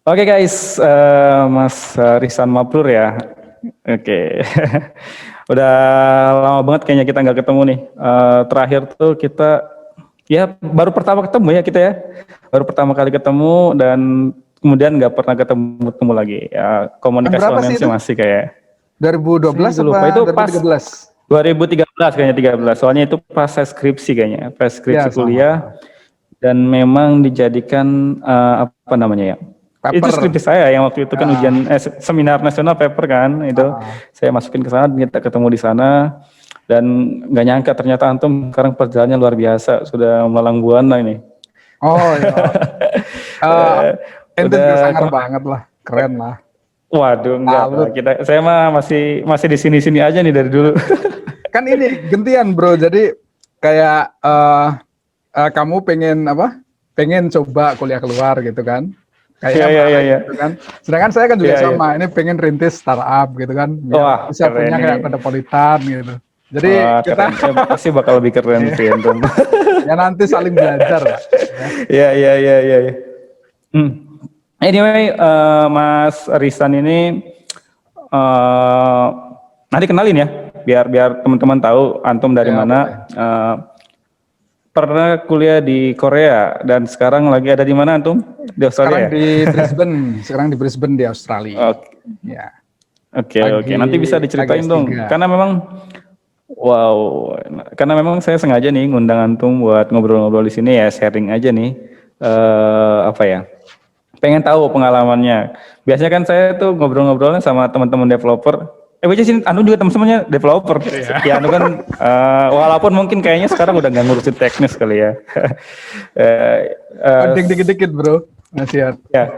Oke guys, Mas Risan Mabrur ya. Oke, udah lama banget kayaknya kita nggak ketemu nih. Terakhir tuh kita ya baru pertama ketemu ya kita ya, baru pertama kali ketemu dan kemudian nggak pernah ketemu lagi. Ya Tahun komunikasi berapa online sih sih itu? masih kayak 2012 saya juga lupa apa itu pas 2013? 2013 kayaknya 13. Soalnya itu pas saya skripsi kayaknya, pas skripsi Ya, kuliah sama. dan memang dijadikan apa namanya ya? Itu Paper. skripsi saya yang waktu itu kan Ah, seminar nasional paper kan itu ah. saya masukin ke sana kita ketemu di sana dan nggak nyangka ternyata antum sekarang perjalanannya luar biasa sudah melalang buana ini. Oh ya, Eh, ente juga Udah sangar banget lah, keren lah. waduh enggak lah Salut. saya mah masih masih di sini-sini aja nih dari dulu. Kan ini gantian bro, jadi kayak kamu pengen apa? Pengen coba kuliah keluar gitu kan? Ya Kayaknya ya ya menarik ya. gitu kan. Sedangkan saya kan juga Ya ya. sama, ini pengen rintis startup gitu kan, biar Wah, bisa keren punya ini. kayak Kodepolitan gitu. Jadi Wah, kita keren. Saya pasti bakal lebih keren sih antum. ya nanti saling belajar lah. Ya. Ya ya ya ya. Ya. Hmm. Anyway, Mas Risan ini eh nanti kenalin ya, biar biar teman-teman tahu antum dari Ya boleh. mana. Pernah kuliah di Korea dan sekarang lagi ada di mana antum? Di Australia ya? Sekarang di Brisbane di Australia. Oke, Ya, oke, oke. lagi Nanti bisa lagi diceritain dong, S3. karena memang wow, karena memang saya sengaja nih ngundang antum buat ngobrol-ngobrol di sini ya, sharing aja nih. Apa ya? Pengen tahu pengalamannya. Biasanya kan saya tuh ngobrol-ngobrolnya sama teman-teman developer. Which is Anu juga teman-temannya developer. Iya. Ya Anu kan walaupun mungkin kayaknya sekarang udah nggak ngurusin teknis kali ya. Eh, eh, Penting dikit-dikit bro, nasihat. ya,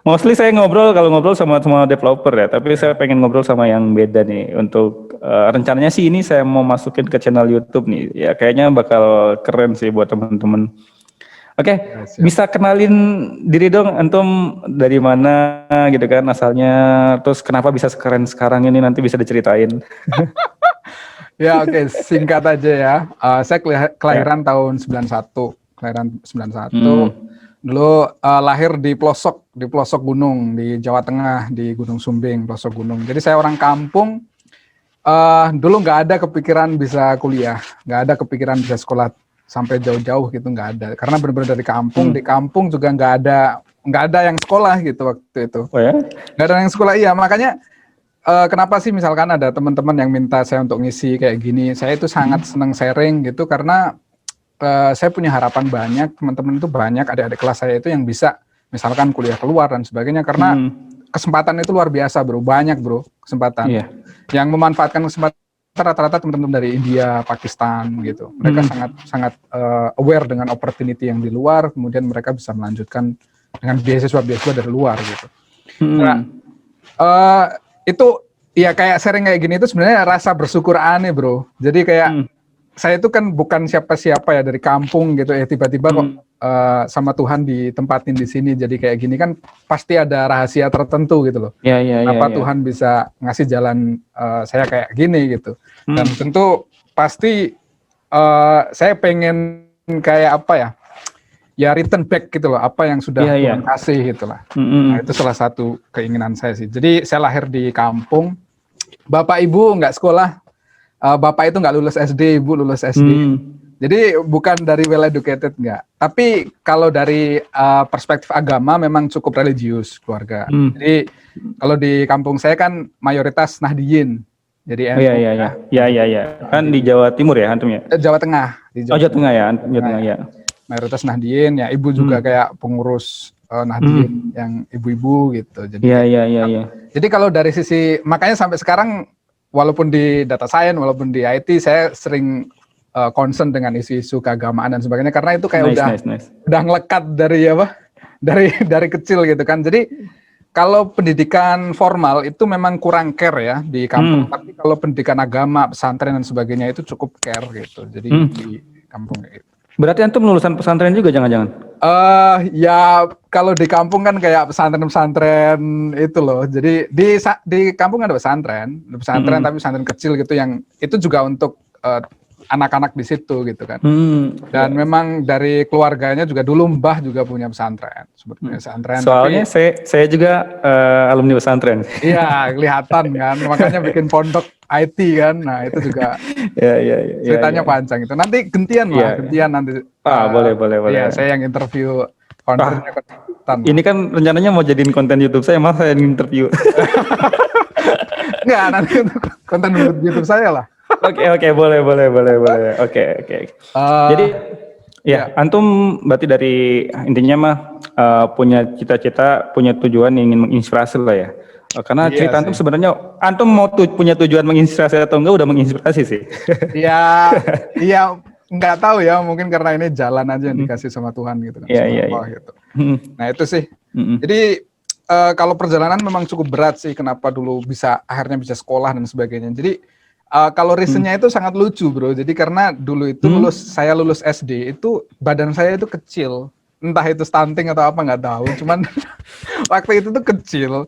mostly saya ngobrol kalau ngobrol sama semua developer ya. Tapi saya Ya. pengen ngobrol sama yang beda nih. Untuk rencananya sih ini saya mau masukin ke channel YouTube nih. Ya kayaknya bakal keren sih buat teman-teman. Oke, Ya, siap. bisa kenalin diri dong, antum dari mana gitu kan asalnya, terus kenapa bisa sekeren sekarang ini nanti bisa diceritain. Ya oke, singkat aja ya. Saya Ya. kelahiran tahun 91, kelahiran 91. Hmm. Dulu lahir di pelosok gunung di Jawa Tengah, di Gunung Sumbing, pelosok gunung. Jadi saya orang kampung. Dulu nggak ada kepikiran bisa kuliah, nggak ada kepikiran bisa sekolah sampai jauh-jauh gitu, nggak ada. Karena benar-benar dari kampung, di Hmm. kampung juga nggak ada yang sekolah gitu waktu itu. Oh ya? Nggak ada yang sekolah, iya. Makanya kenapa sih misalkan ada teman-teman yang minta saya untuk ngisi kayak gini, saya itu sangat senang sharing gitu karena saya punya harapan banyak, teman-teman itu banyak, adik-adik kelas saya itu yang bisa misalkan kuliah keluar dan sebagainya karena Hmm. kesempatan itu luar biasa bro, banyak bro kesempatan. Iya. Yang memanfaatkan kesempatan rata-rata teman-teman dari India, Pakistan gitu. Mereka Hmm. sangat sangat aware dengan opportunity yang di luar, kemudian mereka bisa melanjutkan dengan beasiswa-beasiswa dari luar gitu. Nah, Hmm. itu ya kayak sharing kayak gini itu sebenarnya rasa bersyukur aneh bro. Jadi kayak Hmm. saya itu kan bukan siapa-siapa ya dari kampung gitu ya, tiba-tiba kok sama Tuhan ditempatin di sini jadi kayak gini kan pasti ada rahasia tertentu gitu loh. Ya ya ya Kenapa ya. Tuhan bisa ngasih jalan saya kayak gini gitu. Dan Hmm. tentu pasti saya pengen kayak apa ya? Ya return back gitu loh, apa yang sudah Iya iya. Tuhan kasih gitu lah. Hmm. Nah, itu salah satu keinginan saya sih. Jadi saya lahir di kampung, bapak ibu nggak sekolah, bapak itu nggak lulus SD, ibu lulus SD. Hmm. Jadi bukan dari well educated nggak. Tapi kalau dari perspektif agama memang cukup religius keluarga. Hmm. Jadi kalau di kampung saya kan mayoritas Nahdiyin. Jadi Oh iya NU iya iya. ya. Ya ya ya. Kan di Jawa Timur ya antum ya? Jawa Tengah, di Oh Jawa Jawa Tengah. Tengah ya, Jawa Tengah ya. Mayoritas Nahdiyin ya, ibu juga kayak pengurus Nahdiyin yang ibu-ibu gitu. Jadi Iya iya iya iya. jadi kalau dari sisi makanya sampai sekarang walaupun di data science, walaupun di IT saya sering concern dengan isu-isu keagamaan dan sebagainya karena itu kayak Nice. udah ngelekat dari apa? Dari kecil gitu kan. Jadi kalau pendidikan formal itu memang kurang care ya di kampung, tapi kalau pendidikan agama, pesantren dan sebagainya itu cukup care gitu. Jadi di kampung gitu. Berarti antum lulusan pesantren juga jangan-jangan? Ya kalau di kampung kan kayak pesantren-pesantren itu loh. Jadi di kampung ada pesantren tapi pesantren kecil gitu yang itu juga untuk anak-anak di situ gitu kan. Dan Ya. memang dari keluarganya juga dulu mbah juga punya pesantren, sebetulnya pesantren. Soalnya Tapi saya juga alumni pesantren. iya kelihatan kan, makanya bikin pondok IT kan. Nah itu juga Ya, ya, ya, ya, ceritanya ya. panjang itu. Nanti gantian lah, Iya. gantian nanti. Boleh, boleh, boleh. Iya, saya yang interview Ah, foundernya konten lah. ini kan rencananya mau jadiin konten YouTube saya, malah saya yang interview. Enggak, nanti untuk konten YouTube saya lah. Oke, oke, boleh, boleh, boleh, boleh. Oke, oke. Jadi, ya. antum berarti dari intinya mah punya cita-cita, punya tujuan ingin menginspirasi lah ya. Karena Iya cerita sih. antum sebenarnya, antum mau punya tujuan menginspirasi atau enggak udah menginspirasi sih. Ya, iya nggak tahu ya, mungkin karena ini jalan aja yang dikasih sama Tuhan gitu kan, Iya, sama iya, Allah iya. gitu. Nah itu sih. Mm-mm. Jadi kalau perjalanan memang cukup berat sih, kenapa dulu akhirnya bisa sekolah dan sebagainya. Jadi kalau reasonnya itu sangat lucu bro. Jadi karena dulu itu saya lulus SD itu badan saya itu kecil, entah itu stunting atau apa nggak tahu. Cuman waktu itu tuh kecil.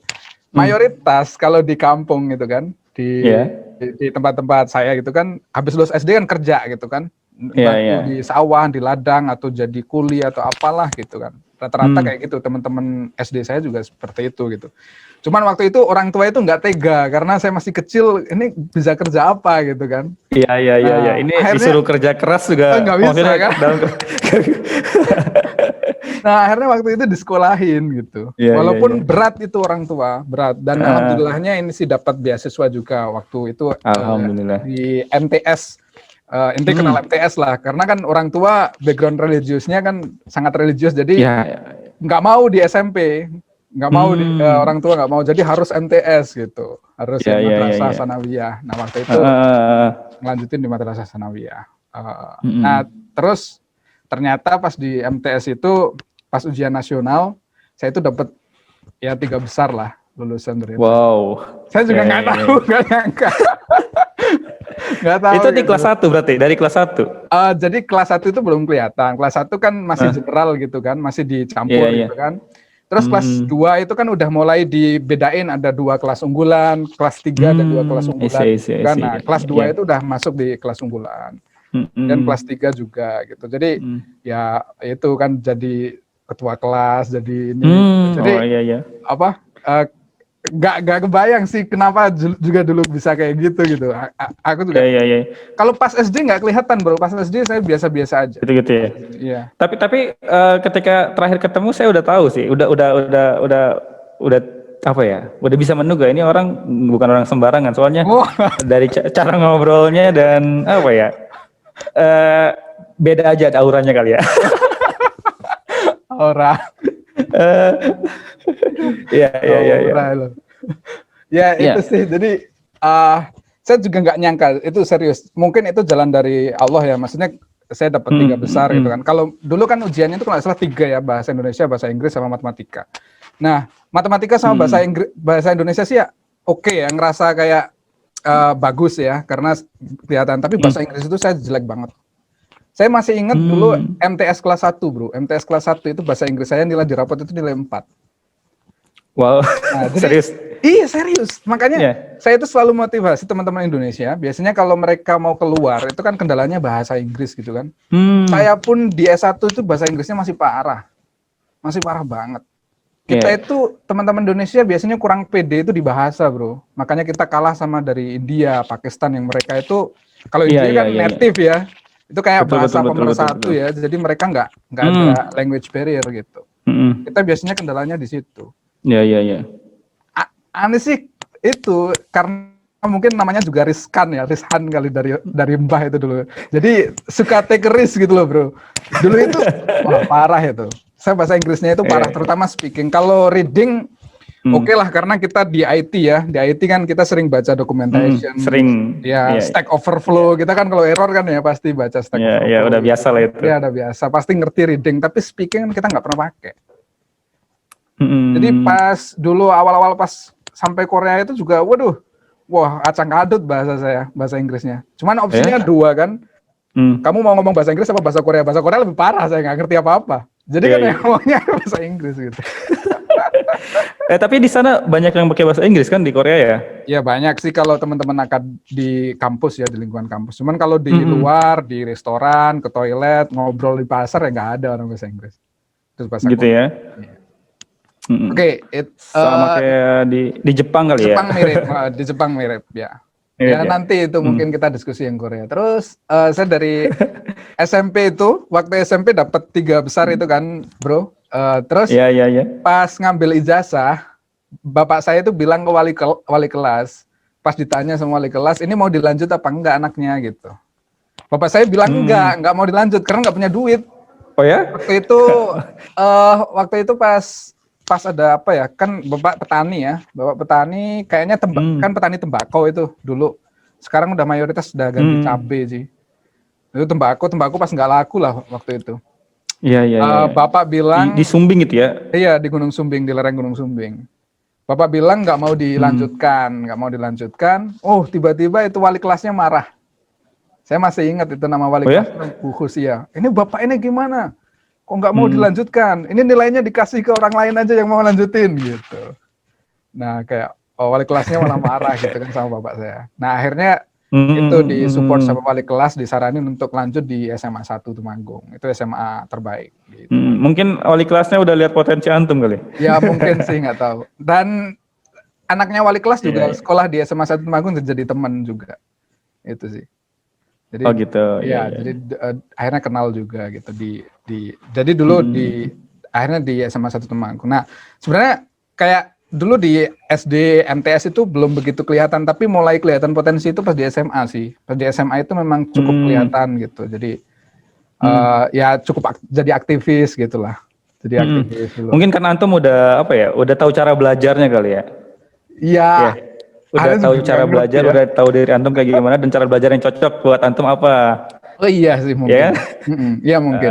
Mayoritas kalau di kampung gitu kan, Iya. di tempat-tempat saya gitu kan, habis lulus SD kan kerja gitu kan, Iya, bantu iya. di sawah, di ladang atau jadi kuli atau apalah gitu kan. Rata-rata kayak gitu, teman-teman SD saya juga seperti itu gitu. Cuman waktu itu orang tua itu nggak tega karena saya masih kecil, ini bisa kerja apa gitu kan. Iya, iya, iya, iya. Nah, Ini akhirnya disuruh kerja keras juga. nggak bisa Maksudnya kan. Nah akhirnya waktu itu disekolahin gitu. Iya, iya, iya. Walaupun berat itu orang tua, berat. Dan alhamdulillahnya ini sih dapat beasiswa juga waktu itu Alhamdulillah. di MTS. Inti kenal MTS lah, karena kan orang tua background religiusnya kan sangat religius, jadi Iya. nggak mau di SMP, nggak mau orang tua nggak mau, jadi harus MTS gitu, harus Iya, yang iya, iya, madrasah iya. sanawiyah. Nah waktu itu ngelanjutin di madrasah sanawiyah. Nah terus ternyata pas di MTS itu pas ujian nasional saya itu dapat ya 3 besar lah lulusan dari itu. Wow. Saya juga nggak tahu, nggak nyangka. Nggak tahu. Itu di gitu. kelas 1 berarti, dari kelas 1? Jadi kelas 1 itu belum kelihatan. Kelas 1 kan masih general gitu kan, masih dicampur Iya, iya. gitu kan. Terus kelas 2 itu kan udah mulai dibedain, ada 2 kelas unggulan, kelas 3 dan 2 kelas unggulan. I see. Kan? Nah, kelas 2 Iya. itu udah masuk di kelas unggulan. Dan kelas 3 juga gitu. Jadi ya itu kan jadi ketua kelas, jadi ini. Jadi iya. apa? Gak kebayang sih kenapa juga dulu bisa kayak gitu. Aku juga. Iya. Kalau pas SD nggak kelihatan bro. Pas SD saya biasa-biasa aja. Gitu ya. Iya. Tapi ketika terakhir ketemu saya udah tahu sih, udah apa ya? Udah bisa menduga ini orang bukan orang sembarangan. Soalnya dari cara ngobrolnya dan apa ya? Beda aja auranya kali ya. Orang. Iya. Ya itu sih. Jadi saya juga nggak nyangka itu serius. Mungkin itu jalan dari Allah ya. Maksudnya saya dapat 3 besar gitu kan. Kalau dulu kan ujiannya itu kalau nggak salah 3 ya, bahasa Indonesia, bahasa Inggris sama matematika. Nah matematika sama bahasa Indonesia sih ya oke ya, ngerasa kayak bagus ya karena kelihatan. Tapi bahasa Inggris itu saya jelek banget. Saya masih ingat dulu MTS kelas 1 bro. MTS kelas 1 itu bahasa Inggris saya nilai di rapot itu nilai 4. Wow, Nah, jadi, serius? Iya serius. Makanya saya itu selalu motivasi teman-teman Indonesia. Biasanya kalau mereka mau keluar itu kan kendalanya bahasa Inggris gitu kan. Saya pun di S1 itu bahasa Inggrisnya masih parah banget. Kita itu teman-teman Indonesia biasanya kurang pede itu di bahasa bro. Makanya kita kalah sama dari India, Pakistan yang mereka itu kalau India kan native ya. Itu kayak bahasa pemersatu ya. Jadi mereka nggak ada language barrier gitu. Kita biasanya kendalanya di situ. Iya. Aneh sih itu karena mungkin namanya juga riskan kali dari Mbah itu dulu. Jadi suka take risk gitu loh bro. Dulu itu parah itu. Saya bahasa Inggrisnya itu parah, terutama speaking. Kalau reading oke lah karena kita di IT ya. Di IT kan kita sering baca documentation. Sering. Ya Stack Overflow. Kita kan kalau error kan ya pasti baca Stack Overflow. Iya, udah biasa lah itu. Ya udah biasa. Pasti ngerti reading. Tapi speaking kan kita nggak pernah pakai. Jadi pas dulu awal-awal pas sampai Korea itu juga, wah acang adut bahasa Inggrisnya. Cuman opsinya 2 kan. Kamu mau ngomong bahasa Inggris apa bahasa Korea? Bahasa Korea lebih parah, saya nggak ngerti apa-apa. Jadi kan ngomongnya bahasa Inggris gitu. Tapi di sana banyak yang pakai bahasa Inggris kan di Korea ya? Ya banyak sih kalau teman-teman akan di kampus ya, di lingkungan kampus. Cuman kalau di Mm-mm. luar, di restoran, ke toilet, ngobrol di pasar ya nggak ada orang bahasa Inggris. Terus bahasa Gitu Korea. ya. Iya. Mm-mm. Oke, Sama kayak di Jepang kali ya? Jepang mirip, di Jepang mirip ya. Mirip Ya ya? nanti itu mungkin kita diskusi yang Korea. Terus saya dari SMP itu, waktu SMP dapat 3 besar itu kan, bro. Terus Iya, iya, iya. pas ngambil ijazah, bapak saya itu bilang ke wali kelas, pas ditanya sama wali kelas, ini mau dilanjut apa enggak anaknya gitu. Bapak saya bilang enggak mau dilanjut karena enggak punya duit. Oh ya? Waktu itu pas ada apa ya, kan bapak petani ya, bapak petani kayaknya kan petani tembakau itu dulu. Sekarang udah mayoritas udah ganti cabe sih. Itu tembakau pas nggak laku lah waktu itu. Iya, iya, iya. Bapak bilang Di Sumbing itu ya? iya di Gunung Sumbing, di lereng Gunung Sumbing. Bapak bilang nggak mau dilanjutkan. Oh tiba-tiba itu wali kelasnya marah. Saya masih ingat itu nama wali kelasnya Bu Husia. Ini bapak ini gimana? Kok nggak mau dilanjutkan? Ini nilainya dikasih ke orang lain aja yang mau lanjutin gitu. Nah kayak wali kelasnya malah marah gitu kan sama bapak saya. Nah akhirnya itu disupport sama wali kelas, disaranin untuk lanjut di SMA 1 Temanggung. Itu SMA terbaik. Gitu. Mungkin wali kelasnya udah lihat potensi antum kali? Ya mungkin sih nggak tahu. Dan anaknya wali kelas juga sekolah di SMA 1 Temanggung jadi teman juga. Itu sih. Jadi, oh gitu. Ya. Jadi akhirnya kenal juga gitu jadi dulu akhirnya di SMA 1 Temanggung. Nah sebenarnya kayak dulu di SD MTS itu belum begitu kelihatan, tapi mulai kelihatan potensi itu pas di SMA sih. Pas di SMA itu memang cukup kelihatan gitu. Jadi ya cukup jadi aktivis gitulah. Jadi aktivis dulu. Mungkin karena antum udah apa ya? Udah tahu cara belajarnya kali ya? Iya. Ya. Udah tahu cara belajar, udah tahu diri antum kayak gimana dan cara belajar yang cocok buat antum apa? Oh iya sih mungkin. Ya? Iya mungkin.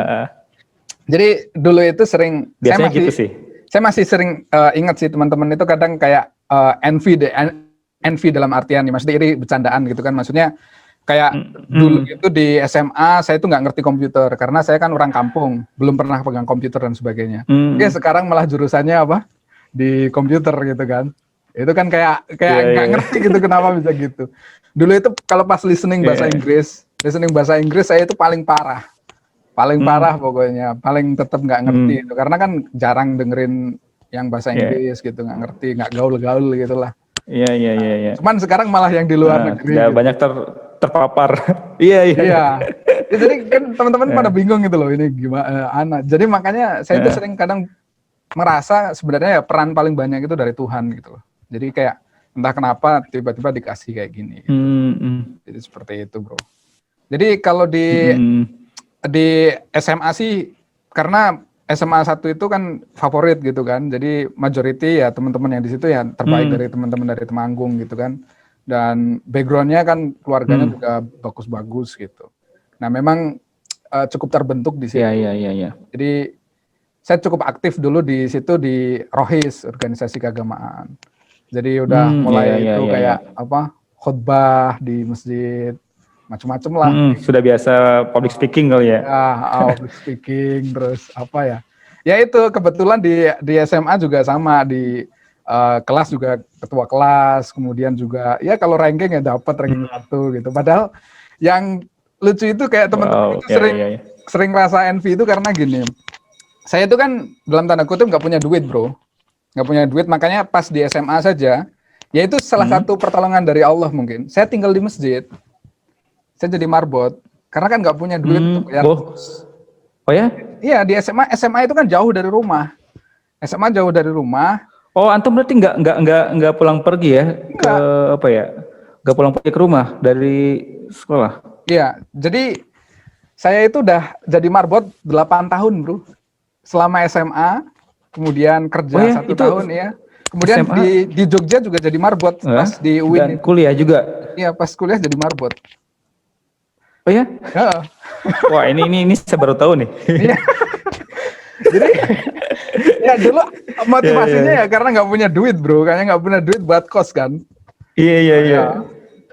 Jadi dulu itu sering biasanya gitu sih. Saya masih sering ingat sih teman-teman itu kadang kayak envy dalam artian nih, maksudnya iri bercandaan gitu kan, maksudnya kayak dulu itu di SMA saya itu nggak ngerti komputer karena saya kan orang kampung, belum pernah pegang komputer dan sebagainya. Ya sekarang malah jurusannya apa di komputer gitu kan. Itu kan kayak nggak ngerti gitu kenapa bisa gitu. Dulu itu kalau pas listening bahasa Inggris saya itu paling parah pokoknya, paling tetap nggak ngerti itu karena kan jarang dengerin yang bahasa Inggris gitu, nggak ngerti, nggak gaul gitulah. Iya. Cuman sekarang malah yang di luar negeri gitu. Banyak terpapar. Iya. Ya, jadi kan teman-teman pada bingung gitu loh ini gimana anak. Jadi makanya saya itu sering kadang merasa sebenarnya ya peran paling banyak itu dari Tuhan gitu loh. Jadi kayak entah kenapa tiba-tiba dikasih kayak gini. Gitu. Jadi seperti itu, bro. Jadi kalau di SMA sih karena SMA 1 itu kan favorit gitu kan. Jadi majority ya teman-teman yang di situ ya terbaik dari teman-teman dari Temanggung gitu kan. Dan backgroundnya kan keluarganya juga bagus-bagus gitu. Nah memang cukup terbentuk di situ. Iya. Jadi saya cukup aktif dulu di situ di Rohis, organisasi keagamaan. Jadi udah mulai kayak apa khotbah di masjid, macam-macam lah. Sudah biasa public speaking kali ya? Public speaking, terus apa ya? Ya itu kebetulan di SMA juga sama, di kelas juga ketua kelas, kemudian juga ya kalau ranking ya dapat ranking 1 gitu. Padahal yang lucu itu kayak teman-teman itu sering rasa envy itu karena gini. Saya itu kan dalam tanda kutip nggak punya duit, bro. Nggak punya duit, makanya pas di SMA saja, ya itu salah satu pertolongan dari Allah mungkin. Saya tinggal di masjid, saya jadi marbot, karena kan nggak punya duit untuk bayar kos. Oh ya? Iya, di SMA itu kan jauh dari rumah. SMA jauh dari rumah. Oh, antum berarti nggak pulang pergi ya? Ke apa ya? Nggak pulang pergi ke rumah dari sekolah? Iya, jadi saya itu udah jadi marbot 8 tahun, bro. Selama SMA, kemudian kerja 1 tahun ya. Kemudian di Jogja juga jadi marbot pas di UIN. Dan kuliah juga? Iya, pas kuliah jadi marbot. Oh ya? Ya. Wah ini saya baru tahu nih. Jadi ya dulu motivasinya ya karena nggak punya duit, bro. Kayaknya nggak punya duit buat kos kan. Iya.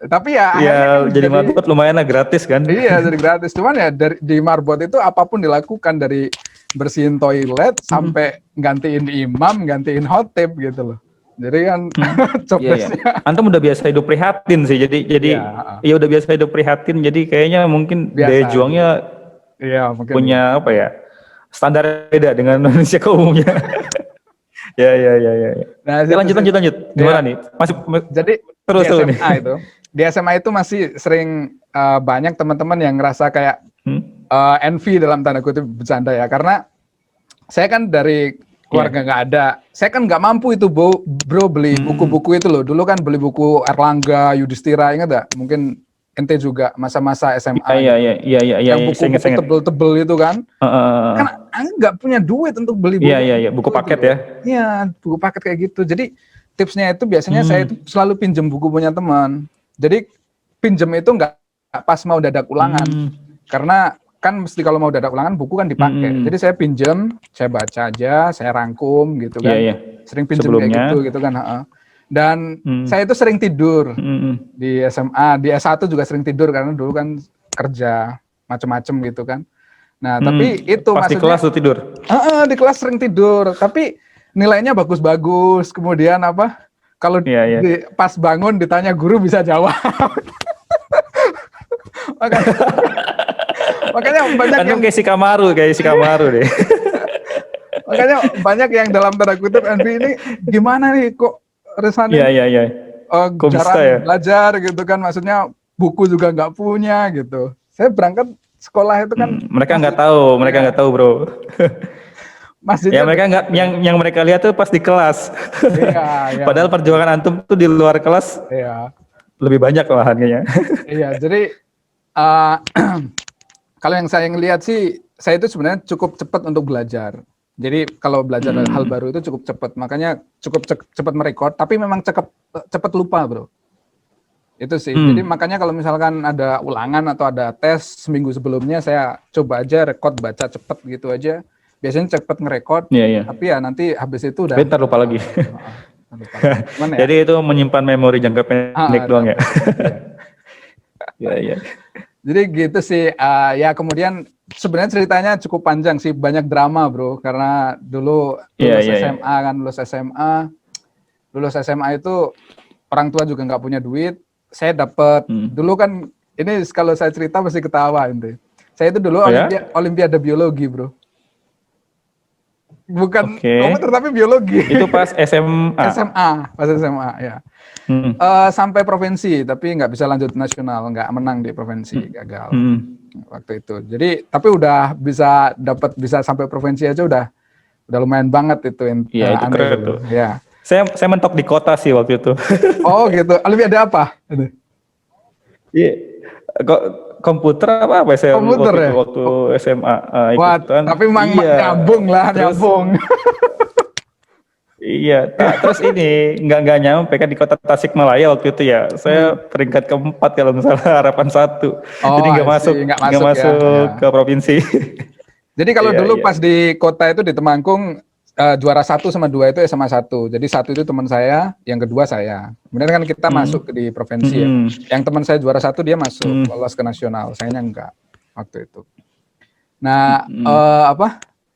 Tapi ya jadi marbot lumayan lah gratis kan. Iya, jadi gratis. Cuman ya di marbot itu apapun dilakukan dari bersihin toilet sampai gantiin imam, gantiin khotib gitu loh. Jadi kan job Iya, iya. desk-nya Antum udah biasa hidup prihatin sih. Jadi ya ya udah biasa hidup prihatin. Jadi kayaknya mungkin daya biasa. juangnya Iya mungkin. punya apa ya? Standar beda dengan manusia umumnya. Ya, ya, ya, ya. Nah, Ya, lanjut. Gimana Ya. nih? Masih Jadi terus di tuh SMA nih. itu, di SMA itu masih sering banyak teman-teman yang ngerasa kayak envy dalam tanda kutip bercanda ya, karena saya kan dari keluarga nggak ada, saya kan nggak mampu itu bro beli buku-buku itu loh. Dulu kan beli buku Erlangga, Yudhistira, ingat gak? Mungkin ente juga masa-masa SMA Iya, gitu. iya, iya, iya, Yang iya, buku-buku saya ingat. tebel-tebel itu kan. Kan nggak punya duit untuk beli buku. Iya, buku paket ya. Iya, buku paket kayak gitu. Jadi tipsnya itu biasanya saya itu selalu pinjem buku punya teman. Jadi pinjem itu nggak pas mau dadak ulangan, karena kan mesti kalau mau dadak ulangan buku kan dipakai. Jadi saya pinjem, saya baca aja, saya rangkum gitu kan. Iya. Sering pinjem Sebelumnya. kayak gitu kan. Dan saya itu sering tidur di SMA, di S1 juga sering tidur karena dulu kan kerja macem-macem gitu kan. Nah tapi itu pas maksudnya di kelas tuh tidur. di kelas sering tidur, tapi nilainya bagus-bagus. Kemudian apa? Kalau pas bangun ditanya guru bisa jawab. makanya banyak yang kayak si Kamaru deh. Makanya banyak yang dalam tanda kutip envy ini gimana nih kok Resani Iya. Kok jarang bisa ya? belajar gitu kan, maksudnya buku juga nggak punya gitu. Saya berangkat sekolah itu kan mereka nggak tahu bro. Masjidnya Ya mereka nggak, yang mereka lihat tuh pas di kelas. Iya. Padahal perjuangan antum tuh di luar kelas lebih banyak malahan kayaknya. Iya, jadi kalau yang saya lihat sih, saya itu sebenarnya cukup cepat untuk belajar. Jadi kalau belajar hal baru itu cukup cepat, makanya cukup cepat merekod, tapi memang cepat lupa bro. Itu sih, jadi makanya kalau misalkan ada ulangan atau ada tes seminggu sebelumnya, saya coba aja rekod baca cepet gitu aja. Biasanya cepet ngerekod, tapi ya nanti habis itu udah bentar lupa lagi. Ya? Jadi itu menyimpan memori jangka pendek doang ya. Iya. Jadi gitu sih, ya kemudian sebenarnya ceritanya cukup panjang sih, banyak drama bro, karena dulu lulus SMA itu orang tua juga nggak punya duit, saya dapat dulu kan, ini kalau saya cerita pasti ketawa ente. Saya itu dulu olimpiade biologi bro, bukan komputer tapi biologi. Itu pas SMA. Pas SMA ya. Sampai provinsi, tapi nggak bisa lanjut nasional, nggak menang di provinsi, gagal waktu itu. Jadi tapi udah bisa sampai provinsi aja udah lumayan banget itu. Iya itu keren tuh. Ya. Saya mentok di kota sih waktu itu. Oh gitu. Olimpiade apa? Iya. Komputer apa saya waktu SMA. Wah, tapi memang nyambung lah, nyambung. Iya, terus ini nggak nyampe kan di kota Tasikmalaya waktu itu ya. Saya peringkat keempat kalau misalnya harapan 1. Jadi nggak masuk ke provinsi. Jadi kalau dulu pas di kota itu di Temanggung juara 1 sama 2 itu SMA 1. Jadi 1 itu teman saya, yang kedua saya. Kemudian kan kita masuk di provinsi ya. Yang teman saya juara 1 dia masuk lolos ke nasional, sayanya enggak waktu itu. Nah,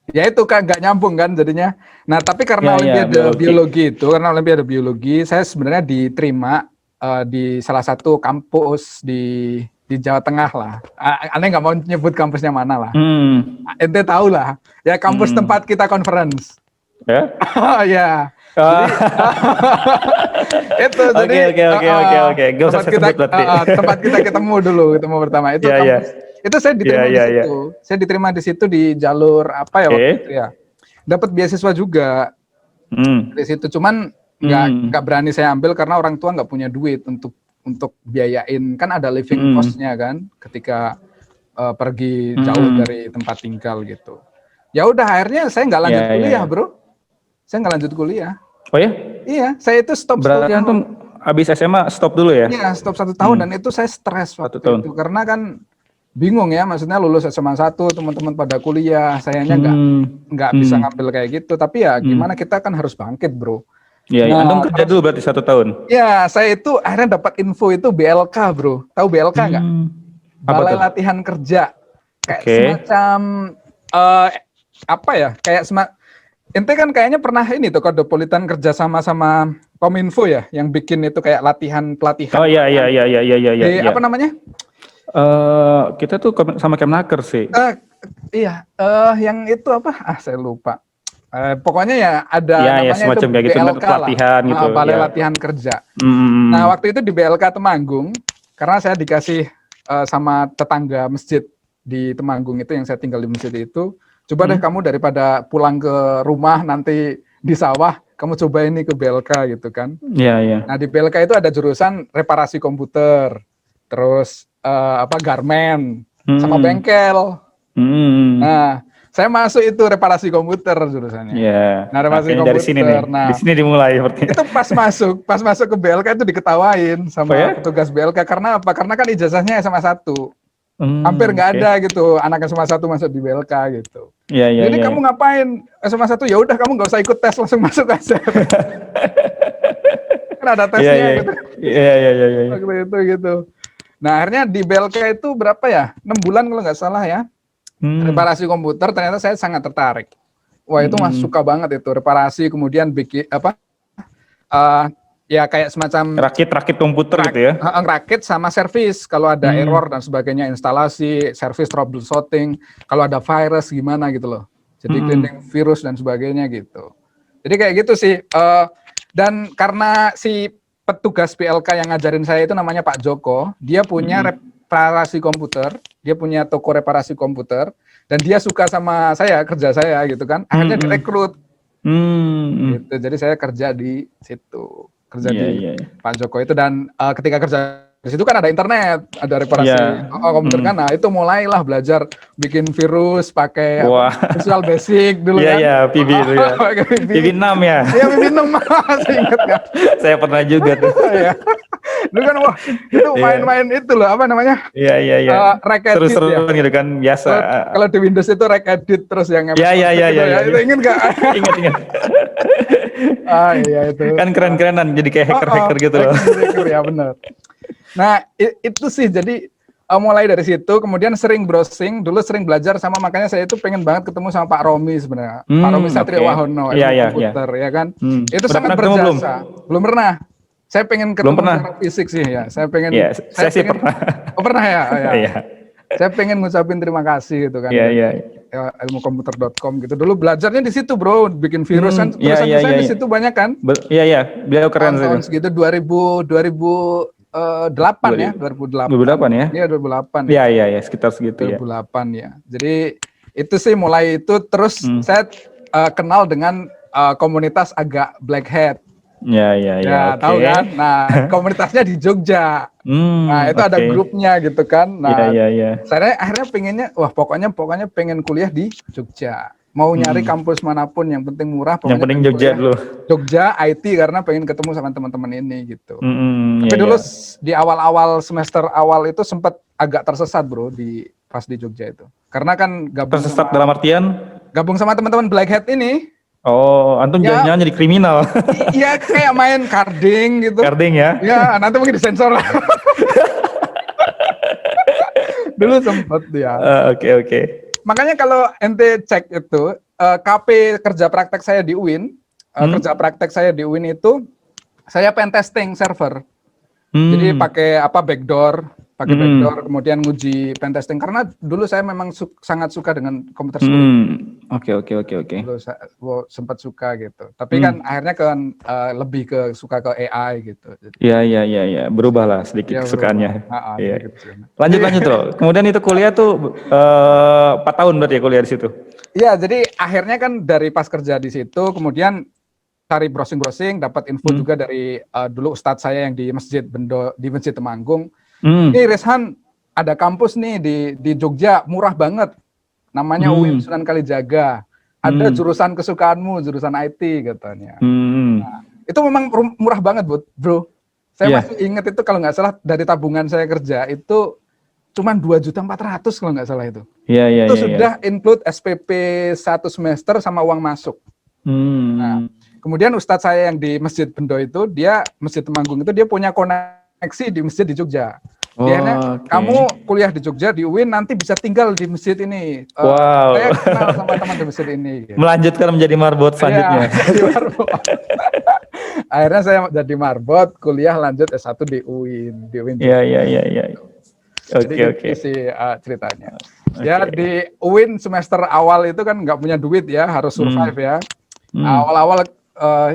ya itu kan nggak nyambung kan jadinya. Nah tapi karena Olimpiade biologi, saya sebenarnya diterima di salah satu kampus di Jawa Tengah lah. Aneh nggak mau nyebut kampusnya mana lah. Ente tahu lah. Ya kampus tempat kita conference. Ya. Ya. Itu Oke. Tempat kita ketemu pertama itu kampus. Itu saya diterima di situ. Saya diterima di situ di jalur apa ya waktu itu ya. Dapat beasiswa juga di situ. Cuman nggak berani saya ambil karena orang tua nggak punya duit untuk biayain. Kan ada living cost-nya kan ketika pergi jauh dari tempat tinggal gitu. Ya udah akhirnya saya nggak lanjut kuliah bro. Saya nggak lanjut kuliah. Oh ya? Iya, saya itu stop. Berarti antum habis SMA stop dulu ya? Iya, stop 1 tahun dan itu saya stres waktu itu karena kan bingung ya, maksudnya lulus SMA 1 teman-teman pada kuliah, sayanya nggak bisa ngambil kayak gitu, tapi ya gimana, kita kan harus bangkit bro. Iya, antum kerja dulu berarti 1 tahun. Ya, saya itu akhirnya dapat info itu BLK bro, tahu BLK nggak? Balai Latihan Kerja, kayak semacam apa ya? Kayak ente kan kayaknya pernah ini tuh Kodopolitan kerja sama Kominfo ya, yang bikin itu kayak pelatihan. Oh iya iya iya iya iya iya iya. Apa namanya? Kita tuh sama Kemnaker sih. Iya, yang itu apa? Saya lupa. Pokoknya ya ada Iya, ya namanya semacam itu kayak gitu, BLK pelatihan lah, gitu. balai Ya. latihan kerja. Hmm. Nah waktu itu di BLK Temanggung, karena saya dikasih sama tetangga masjid di Temanggung itu yang saya tinggal di masjid itu, coba deh kamu daripada pulang ke rumah nanti di sawah, kamu coba ini ke BLK gitu kan. Iya iya. Nah di BLK itu ada jurusan reparasi komputer, terus garmen, sama bengkel. Nah, saya masuk itu reparasi komputer jurusannya. Iya. Nah, reparasi komputer. Dari sini nih. Nah, Di sini dimulai sepertinya. itu pas masuk ke BLK itu diketawain sama petugas BLK karena apa? Karena kan ijazahnya SMA 1. Hampir nggak ada gitu anak SMA 1 masuk di BLK gitu. Iya iya. Jadi kamu ngapain SMA 1? Ya udah kamu nggak usah ikut tes, langsung masuk aja. Kan ada tesnya gitu. Iya iya iya. Waktu itu gitu. Nah, akhirnya di BLK itu berapa ya? 6 bulan kalau nggak salah ya. Reparasi komputer, ternyata saya sangat tertarik. Wah, itu suka banget itu reparasi, kemudian bikin ya kayak semacam rakit komputer gitu ya. Rakit sama servis kalau ada error dan sebagainya, instalasi, servis, troubleshooting, kalau ada virus gimana gitu loh. Jadi cleaning virus dan sebagainya gitu. Jadi kayak gitu sih. Dan karena si petugas BLK yang ngajarin saya itu namanya Pak Joko, dia punya reparasi komputer, dia punya toko reparasi komputer, dan dia suka sama saya, kerja saya gitu kan, akhirnya direkrut. Gitu. Jadi saya kerja di situ, kerja di Pak Joko itu, dan ketika kerja di situ kan ada internet, ada reparasi komputer kan, nah itu mulailah belajar bikin virus pakai Visual Basic dulu kan. Iya, PB itu ya. PB 6 ya. Iya, PB 6 masih ingat kan? Saya pernah juga tuh. Dulu kan wah itu main-main itu loh, apa namanya? Iya. Rek edit seru-seru gitu kan, biasa. Kalau di Windows itu rek edit terus yang Iya. Itu ingat nggak? Ingat. Iya itu. Kan keren-kerenan, jadi kayak hacker-hacker gitu loh. Hacker ya benar. Nah itu sih, jadi mulai dari situ, kemudian sering browsing, dulu sering belajar sama, makanya saya itu pengen banget ketemu sama Pak Romi sebenarnya. Pak Romi Satrio Wahono, komputer ya kan. Itu sangat berjasa. Belum pernah. Saya pengen ketemu secara fisik sih ya. Saya pengen. Saya sih pernah. Oh pernah ya. Iya. Saya pengen ngucapin terima kasih gitu kan. Iya. Ilmukomputer.com gitu. Dulu belajarnya di situ bro, bikin virus kan. Tulisan saya di situ banyak kan. Iya. Beliau keren sih. Tahun segitu 2008 ya. 2008 ya. Iya 2008. Iya sekitar segitu 2008 ya. Jadi itu sih mulai itu, terus saya kenal dengan komunitas agak black hat. Ya, tahu kan? Nah, komunitasnya di Jogja. Nah, itu ada grupnya gitu kan. Nah, saya akhirnya pengennya, pokoknya pengen kuliah di Jogja. Mau nyari kampus manapun, yang penting murah. Yang penting Jogja dulu. Jogja IT, karena pengen ketemu sama teman-teman ini gitu. Tapi dulu di awal-awal semester awal itu sempat agak tersesat bro pas di Jogja itu. Karena kan tersesat dalam artian? Gabung sama teman-teman black hat ini. Oh, antum jangan jadi kriminal. Iya, kayak main carding gitu. Carding ya? Ya, nanti mungkin disensor. Dulu sempet ya. Oke. Makanya kalau ente cek itu, KP kerja praktek saya di UIN, kerja praktek saya di UIN itu, saya pen testing server. Jadi pakai backdoor, kemudian nguji pen testing, karena dulu saya memang sangat suka dengan komputer science. Oke. Dulu saya sempat suka gitu. Tapi kan akhirnya lebih suka ke AI gitu. Iya. Berubah lah sedikit kesukaannya. Iya. Lanjut tuh. Kemudian itu kuliah tuh 4 tahun berarti ya kuliah di situ. Iya, jadi akhirnya kan dari pas kerja di situ, kemudian cari browsing, dapat info juga dari dulu ustadz saya yang di Masjid Bendo, di Masjid Temanggung. Ini Rizhan, ada kampus nih di Jogja, murah banget. Namanya UIN Sunan Kalijaga. Ada jurusan kesukaanmu, jurusan IT katanya. Nah, itu memang murah banget, bro. Saya masih ingat itu, kalau nggak salah dari tabungan saya kerja itu cuma 2.400.000 kalau nggak salah itu. Itu sudah include SPP 1 semester sama uang masuk. Nah, kemudian ustadz saya yang di Masjid Bendo itu, Masjid Temanggung itu, dia punya koneksi di masjid di Jogja. Dia akhirnya, Oke. kamu kuliah di Jogja di UIN nanti bisa tinggal di masjid ini. Wow. Saya kenal sama teman di masjid ini. Gitu. Melanjutkan menjadi marbot selanjutnya. Iya, jadi marbot. Akhirnya saya jadi marbot, kuliah lanjut S1 di UIN, Iya, iya, iya, iya. Jadi Oke, oke. gitu sih ceritanya. Ya di UIN semester awal itu kan nggak punya duit ya, harus survive ya. Awal-awal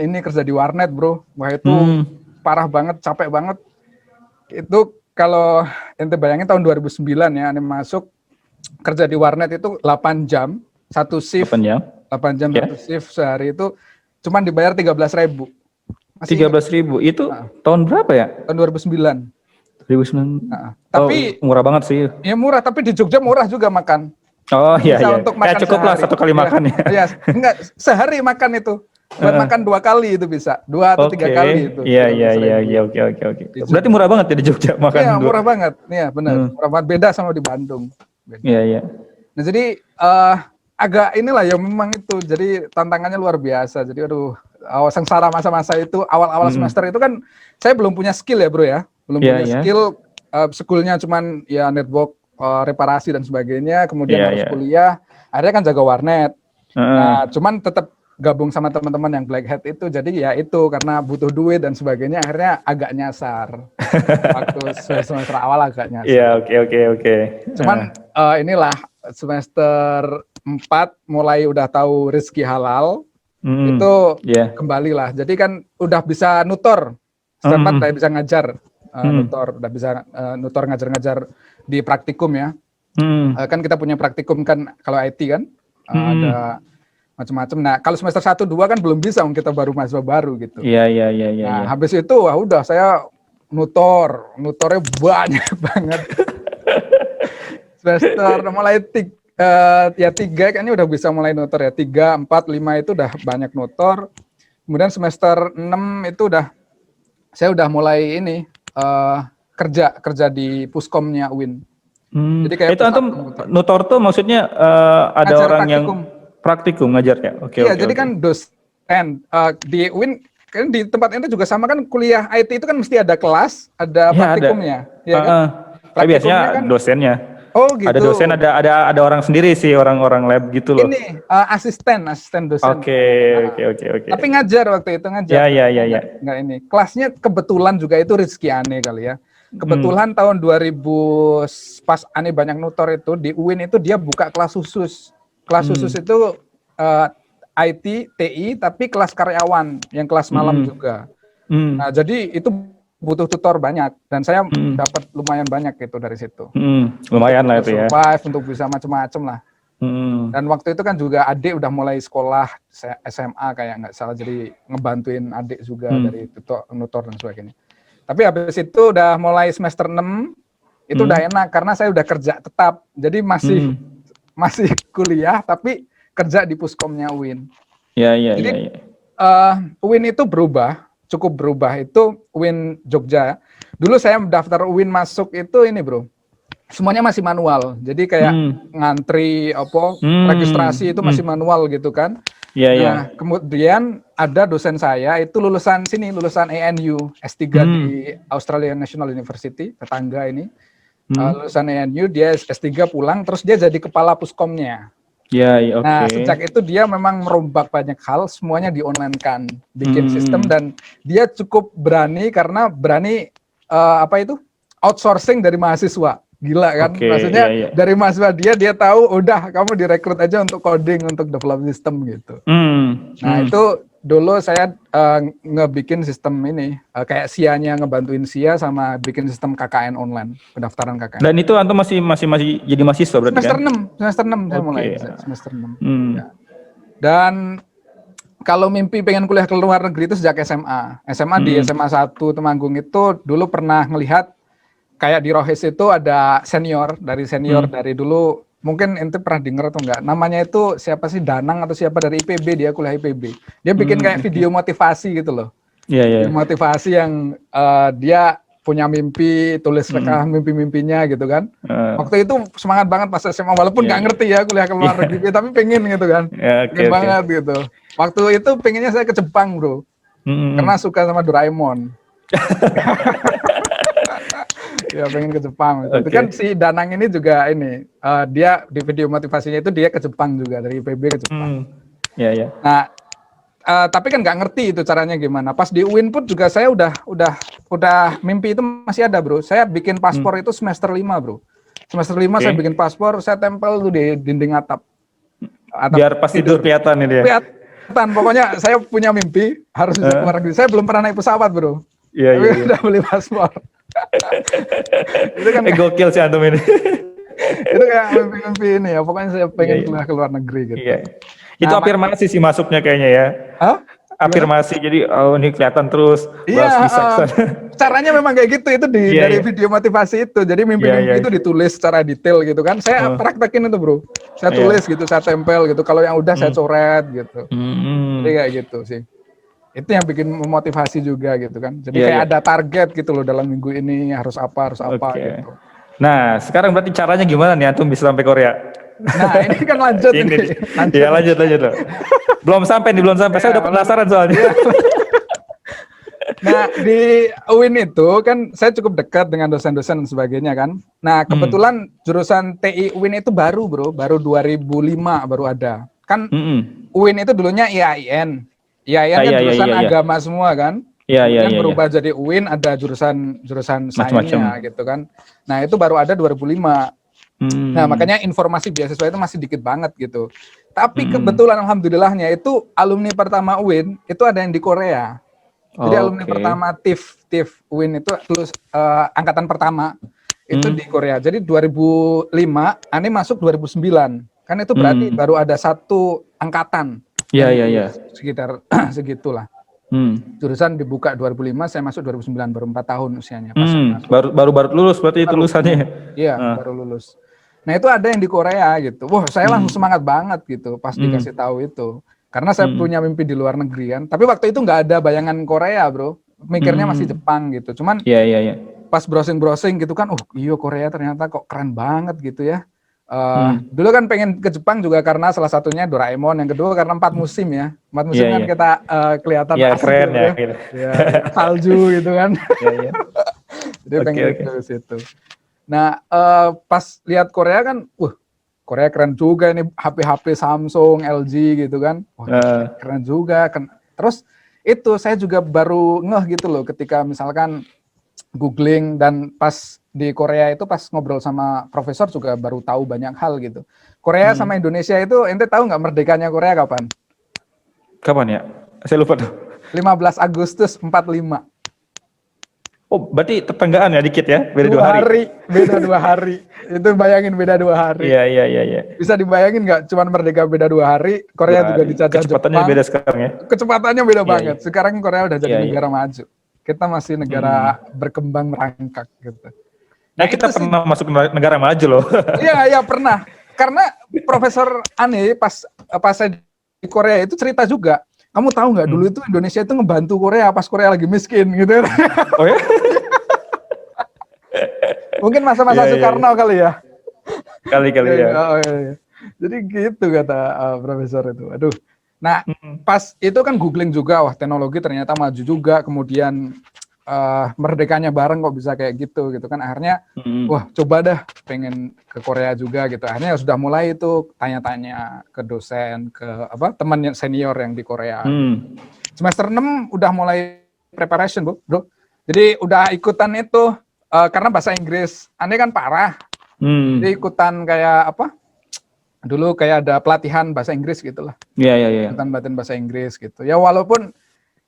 ini kerja di warnet bro, wah itu parah banget, capek banget. Itu kalau ente bayangin tahun 2009 ya, ane masuk kerja di warnet itu 8 jam, satu shift, 8 jam. 8 jam Ya. satu shift sehari itu cuman dibayar 13.000. 13.000 itu tahun berapa ya? Tahun 2009. 2009. Tapi murah banget sih. ya murah, tapi di Jogja murah juga makan. Oh iya, Bisa iya. untuk makan Cukup lah sehari. 1 kali makan ya. Iya, enggak sehari makan itu. Buat makan 2 kali itu bisa, 2 atau 3 kali itu. Iya, iya, iya, iya, oke. Berarti murah banget ya di Jogja makan. Iya, murah banget. Iya, benar. Murah banget, beda sama di Bandung. Beda. Iya, iya. Nah, jadi agak inilah ya memang itu. Jadi tantangannya luar biasa. Jadi sengsara masa-masa itu awal-awal semester itu kan saya belum punya skill ya, Bro ya. Belum punya skill, schoolnya cuman ya network, reparasi dan sebagainya, kemudian harus kuliah. Akhirnya kan jaga warnet. Nah, cuman tetap gabung sama teman-teman yang black hat itu, jadi ya itu karena butuh duit dan sebagainya akhirnya agak nyasar. Waktu semester awal agak nyasar. Iya, oke. Cuman inilah semester 4 mulai udah tahu rezeki halal, itu kembalilah. Jadi kan udah bisa nutor, semester 4 udah bisa ngajar, udah bisa nutor ngajar-ngajar di praktikum ya. Kan kita punya praktikum kan kalau IT kan, ada macam-macam. Nah, kalau semester 1 2 kan belum bisa, kita baru mahasiswa baru gitu. Iya. Nah, habis itu udah saya nutornya banyak banget. Semester mulai 3 kayaknya udah bisa mulai nutor ya. 3, 4, 5 itu udah banyak nutor. Kemudian semester 6 itu saya udah mulai ini kerja di puskomnya UIN. Jadi kayak itu antum nutor tuh maksudnya ada ngajar orang praktikum. yang praktikum ngajar ya? Oke. Iya, jadi kan dosen di UIN kan di tempat itu juga sama kan, kuliah IT itu kan mesti ada kelas, ada praktikumnya. Iya kan? Biasanya kan dosennya. Oh gitu. Ada dosen, ada orang sendiri sih, orang lab gitu loh. Ini asisten dosen. Oke. Tapi ngajar waktu itu ngajar. Iya. Enggak ini. Kelasnya kebetulan juga itu rezeki aneh kali ya. Kebetulan tahun 2000 pas aneh banyak nutor itu di UIN itu dia buka kelas khusus. Kelas khusus itu IT, TI, tapi kelas karyawan yang kelas malam juga. Nah, jadi itu butuh tutor banyak dan saya dapat lumayan banyak gitu dari situ. Lumayan lah itu ya. Survive untuk bisa macam-macam lah. Dan waktu itu kan juga adik udah mulai sekolah SMA kayak nggak salah, jadi ngebantuin adik juga dari nutor dan sebagainya. Tapi habis itu udah mulai semester 6 itu udah enak karena saya udah kerja tetap. Jadi masih kuliah tapi kerja di puskomnya UIN. Iya. Jadi UIN itu cukup berubah itu UIN Jogja. Dulu saya daftar UIN masuk itu ini bro, semuanya masih manual. Jadi kayak ngantri registrasi itu masih manual gitu kan. Nah, kemudian ada dosen saya itu lulusan ANU, S3 di Australian National University, tetangga ini. Lulusan ANU, dia S3 pulang, terus dia jadi kepala puskomnya. Oke. Nah, sejak itu dia memang merombak banyak hal, semuanya di-online-kan, bikin sistem, dan dia cukup berani karena outsourcing dari mahasiswa. Gila kan? Maksudnya dari mahasiswa dia tahu udah kamu direkrut aja untuk coding, untuk develop sistem gitu. Nah, itu dulu saya ngebikin sistem ini, kayak SIA-nya ngebantuin SIA sama bikin sistem KKN online, pendaftaran KKN. Dan itu antum masih jadi mahasiswa berarti semester kan? Semester 6 saya mulai, semester 6. Ya. Dan kalau mimpi pengen kuliah ke luar negeri itu sejak SMA. Di SMA 1 Temanggung itu dulu pernah ngelihat kayak di Rohis itu ada senior dari dulu, mungkin ente pernah denger atau enggak, namanya itu siapa sih, Danang atau siapa dari IPB, dia kuliah IPB. Dia bikin kayak video motivasi gitu loh. Iya. Motivasi yang dia punya mimpi, tulis rekam mimpi-mimpinya gitu kan. Waktu itu semangat banget pas SMA, walaupun nggak ngerti ya kuliah ke luar negeri, tapi pengen gitu kan. Pengen banget gitu. Waktu itu pengennya saya ke Jepang bro, karena suka sama Doraemon. Ya pengen ke Jepang. Itu Oke. kan si Danang ini juga ini dia di video motivasinya itu dia ke Jepang juga dari IPB ke Jepang. Ya, ya. Nah, tapi kan nggak ngerti itu caranya gimana. Pas di UIN pun juga saya udah mimpi itu masih ada, Bro. Saya bikin paspor itu semester 5, Bro. Semester 5 saya bikin paspor, saya tempel tuh di dinding atap. Biar pas tidur kelihatan ini dia. Kelihatan, pokoknya saya punya mimpi harus bisa keluar negeri. Saya belum pernah naik pesawat, Bro. Iya, Tapi iya. udah beli paspor. Itu kan Gokil sih antum ini. itu kayak mimpi-mimpi ini ya. Pokoknya saya pengen keluar negeri gitu. Iya. Itu afirmasi sih masuknya kayaknya ya. Hah? Afirmasi, jadi ini kelihatan terus. Iya, bisa. caranya memang kayak gitu, itu dari video motivasi itu. Jadi mimpi-mimpi itu ditulis secara detail gitu kan. Saya praktekin itu, Bro. Saya tulis gitu, saya tempel gitu. Kalau yang udah saya coret gitu. Jadi kayak gitu sih. Itu yang bikin memotivasi juga gitu kan. Jadi kayak ada target gitu loh, dalam minggu ini harus apa gitu. Nah, sekarang berarti caranya gimana nih antum bisa sampai Korea? Nah, ini kan lanjut ini. Iya, lanjut loh. Belum sampai. Saya udah penasaran soalnya. Nah, di UIN itu kan saya cukup dekat dengan dosen-dosen dan sebagainya kan. Nah, kebetulan jurusan TI UIN itu baru, Bro. Baru 2005 baru ada. Kan UIN itu dulunya IAIN. IAIN kan jurusan agama semua kan. Iya. Berubah jadi UIN, ada jurusan sainsnya gitu kan. Nah, itu baru ada 2005. Nah, makanya informasi beasiswa itu masih dikit banget gitu. Tapi kebetulan alhamdulillahnya itu alumni pertama UIN itu ada yang di Korea. Jadi alumni pertama TIF UIN itu lulus angkatan pertama itu di Korea. Jadi 2005, Ane masuk 2009. Kan itu berarti baru ada satu angkatan. Iya. Sekitar segitulah. Jurusan dibuka 2005, saya masuk 2009, baru 4 tahun usianya. Baru lulus berarti itu lulusannya. Iya, baru lulus. Nah, itu ada yang di Korea gitu. Wah, saya langsung semangat banget gitu pas dikasih tahu itu. Karena saya punya mimpi di luar negeri kan. Tapi waktu itu nggak ada bayangan Korea, Bro. Mikirnya masih Jepang gitu. Cuman pas browsing gitu kan, iya Korea ternyata kok keren banget gitu ya. Dulu kan pengen ke Jepang juga karena salah satunya Doraemon, yang kedua karena 4 musim ya. 4 musim kan kita kelihatan keren gitu, ya. Salju gitu kan. Jadi pengen ke situ. Nah, pas lihat Korea kan, Korea keren juga ini, HP Samsung, LG gitu kan. Keren juga kan. Terus itu saya juga baru ngeh gitu loh ketika misalkan googling, dan pas di Korea itu pas ngobrol sama profesor juga baru tahu banyak hal gitu. Korea sama Indonesia itu, ente tahu nggak merdekanya Korea kapan? Kapan ya? Saya lupa tuh. 15 Agustus 45. Oh, berarti tetanggaan ya dikit ya? Beda 2 hari. Beda 2 hari. Itu bayangin beda 2 hari. Iya. Bisa dibayangin nggak? Cuman merdeka beda 2 hari, Korea juga dijajah Jepang. Kecepatannya beda sekarang ya? Kecepatannya beda banget. Sekarang Korea udah jadi negara maju. Kita masih negara berkembang merangkak gitu. Nah, kita pernah masuk negara maju loh. Iya pernah. Karena Profesor Ane pas saya di Korea itu cerita juga. Kamu tahu nggak dulu itu Indonesia itu ngebantu Korea pas Korea lagi miskin gitu. Oh ya? Mungkin masa-masa Soekarno kali ya. Kali ya. Jadi gitu kata profesor itu. Aduh. Nah, pas itu kan googling juga, wah teknologi ternyata maju juga, kemudian merdekanya bareng kok bisa kayak gitu kan. Akhirnya wah coba dah pengen ke Korea juga gitu. Akhirnya sudah mulai itu tanya-tanya ke dosen, ke teman yang senior yang di Korea. Semester 6 udah mulai preparation, Bro. Jadi udah ikutan itu karena bahasa Inggris. Aneh kan parah. Jadi ikutan kayak dulu kayak ada pelatihan bahasa Inggris gitu lah. Iya. Ikutan bahasa Inggris gitu. Ya walaupun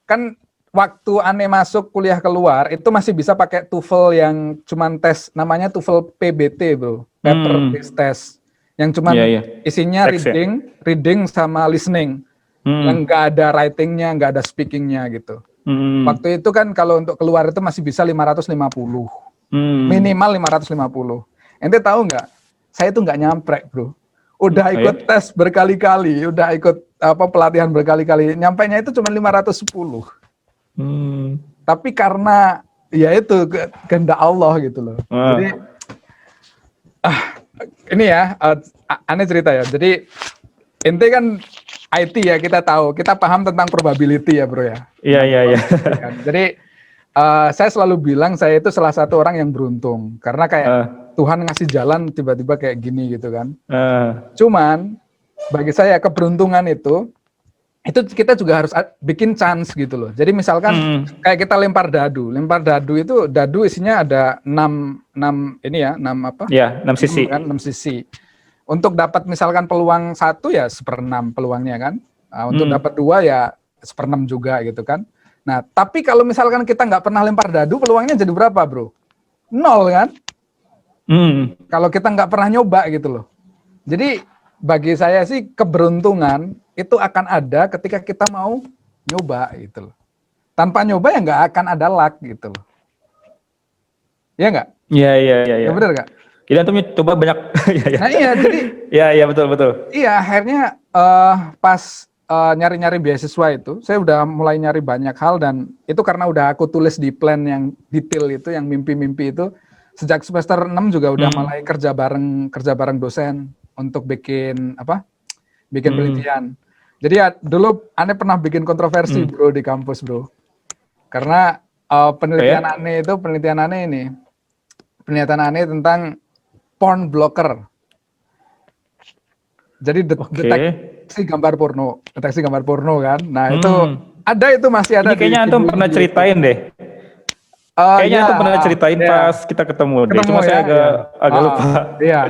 kan waktu Ane masuk kuliah keluar itu masih bisa pakai TOEFL yang cuman tes, namanya TOEFL PBT, Bro. Paper based test. Yang cuman isinya reading sama listening. Yang nggak ada writingnya, nggak ada speakingnya gitu. Waktu itu kan kalau untuk keluar itu masih bisa 550. Minimal 550. Ente tahu nggak? Saya itu nggak nyamprek, Bro. Udah ikut tes berkali-kali, udah ikut pelatihan berkali-kali, nyampainya itu cuma 510. Tapi karena ya itu kehendak Allah gitu loh. Jadi ini ya, aneh cerita ya. Jadi ente kan IT ya, kita tahu, kita paham tentang probability ya, Bro ya. Iya. Jadi Saya selalu bilang saya itu salah satu orang yang beruntung karena kayak Eh, Tuhan ngasih jalan tiba-tiba kayak gini gitu kan. eh, Cuman bagi saya keberuntungan itu kita juga harus bikin chance gitu loh. Jadi misalkan hmm, kayak kita lempar dadu itu dadu isinya ada 6 ini ya, 6 apa? ya 6 6 sisi. kan, 6 sisi. Untuk dapat misalkan peluang 1 ya 1/6 peluangnya kan. Nah, untuk Hmm, dapat 2 ya 1/6 juga gitu kan. Nah, tapi kalau misalkan kita nggak pernah lempar dadu, peluangnya jadi berapa, bro? 0 kan? hmm. Kalau kita nggak pernah nyoba gitu loh. Jadi bagi saya sih keberuntungan itu akan ada ketika kita mau nyoba gitu loh. Tanpa nyoba ya nggak akan ada luck gitu loh. Iya nggak? Iya, iya, iya, Ya iya. benar nggak? Jadi antum coba banyak. Iya, iya. Nah iya, jadi Iya, iya, betul, betul. iya akhirnya pas nyari-nyari beasiswa itu, saya udah mulai nyari banyak hal dan itu karena udah aku tulis di plan yang detail itu, yang mimpi-mimpi itu. Sejak semester 6 juga udah Hmm, mulai kerja bareng dosen untuk bikin apa? Bikin hmm, penelitian. Jadi ya dulu aneh pernah bikin kontroversi hmm. bro di kampus bro. Karena Oh ya? penelitian aneh ini, penelitian aneh tentang porn blocker. Jadi Oke. deteksi gambar porno kan. Nah itu Hmm. masih ada Ini di kayaknya antum pernah video-video itu. ceritain deh. Kayaknya Ya, antum pernah ceritain ya, pas kita ketemu deh. ketemu Cuma ya, saya ya. agak lupa. Iya. Iya.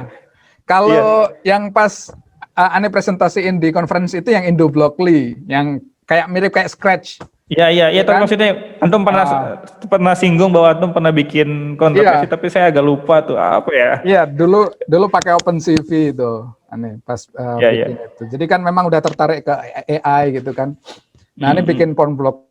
Kalau yang pas aneh presentasiin di conference itu yang Indo Blockly, yang kayak mirip kayak Scratch, Iya, iya, iya. ya Tapi kan? maksudnya antum pernah Ah, pernah singgung bahwa antum pernah bikin kontroversi, iya, tapi saya agak lupa tuh apa ya. iya. Dulu dulu pakai OpenCV itu, aneh pas Iya, iya. bikin itu. Jadi kan memang udah tertarik ke AI gitu kan. Nah, ini Hmm, bikin porn blocker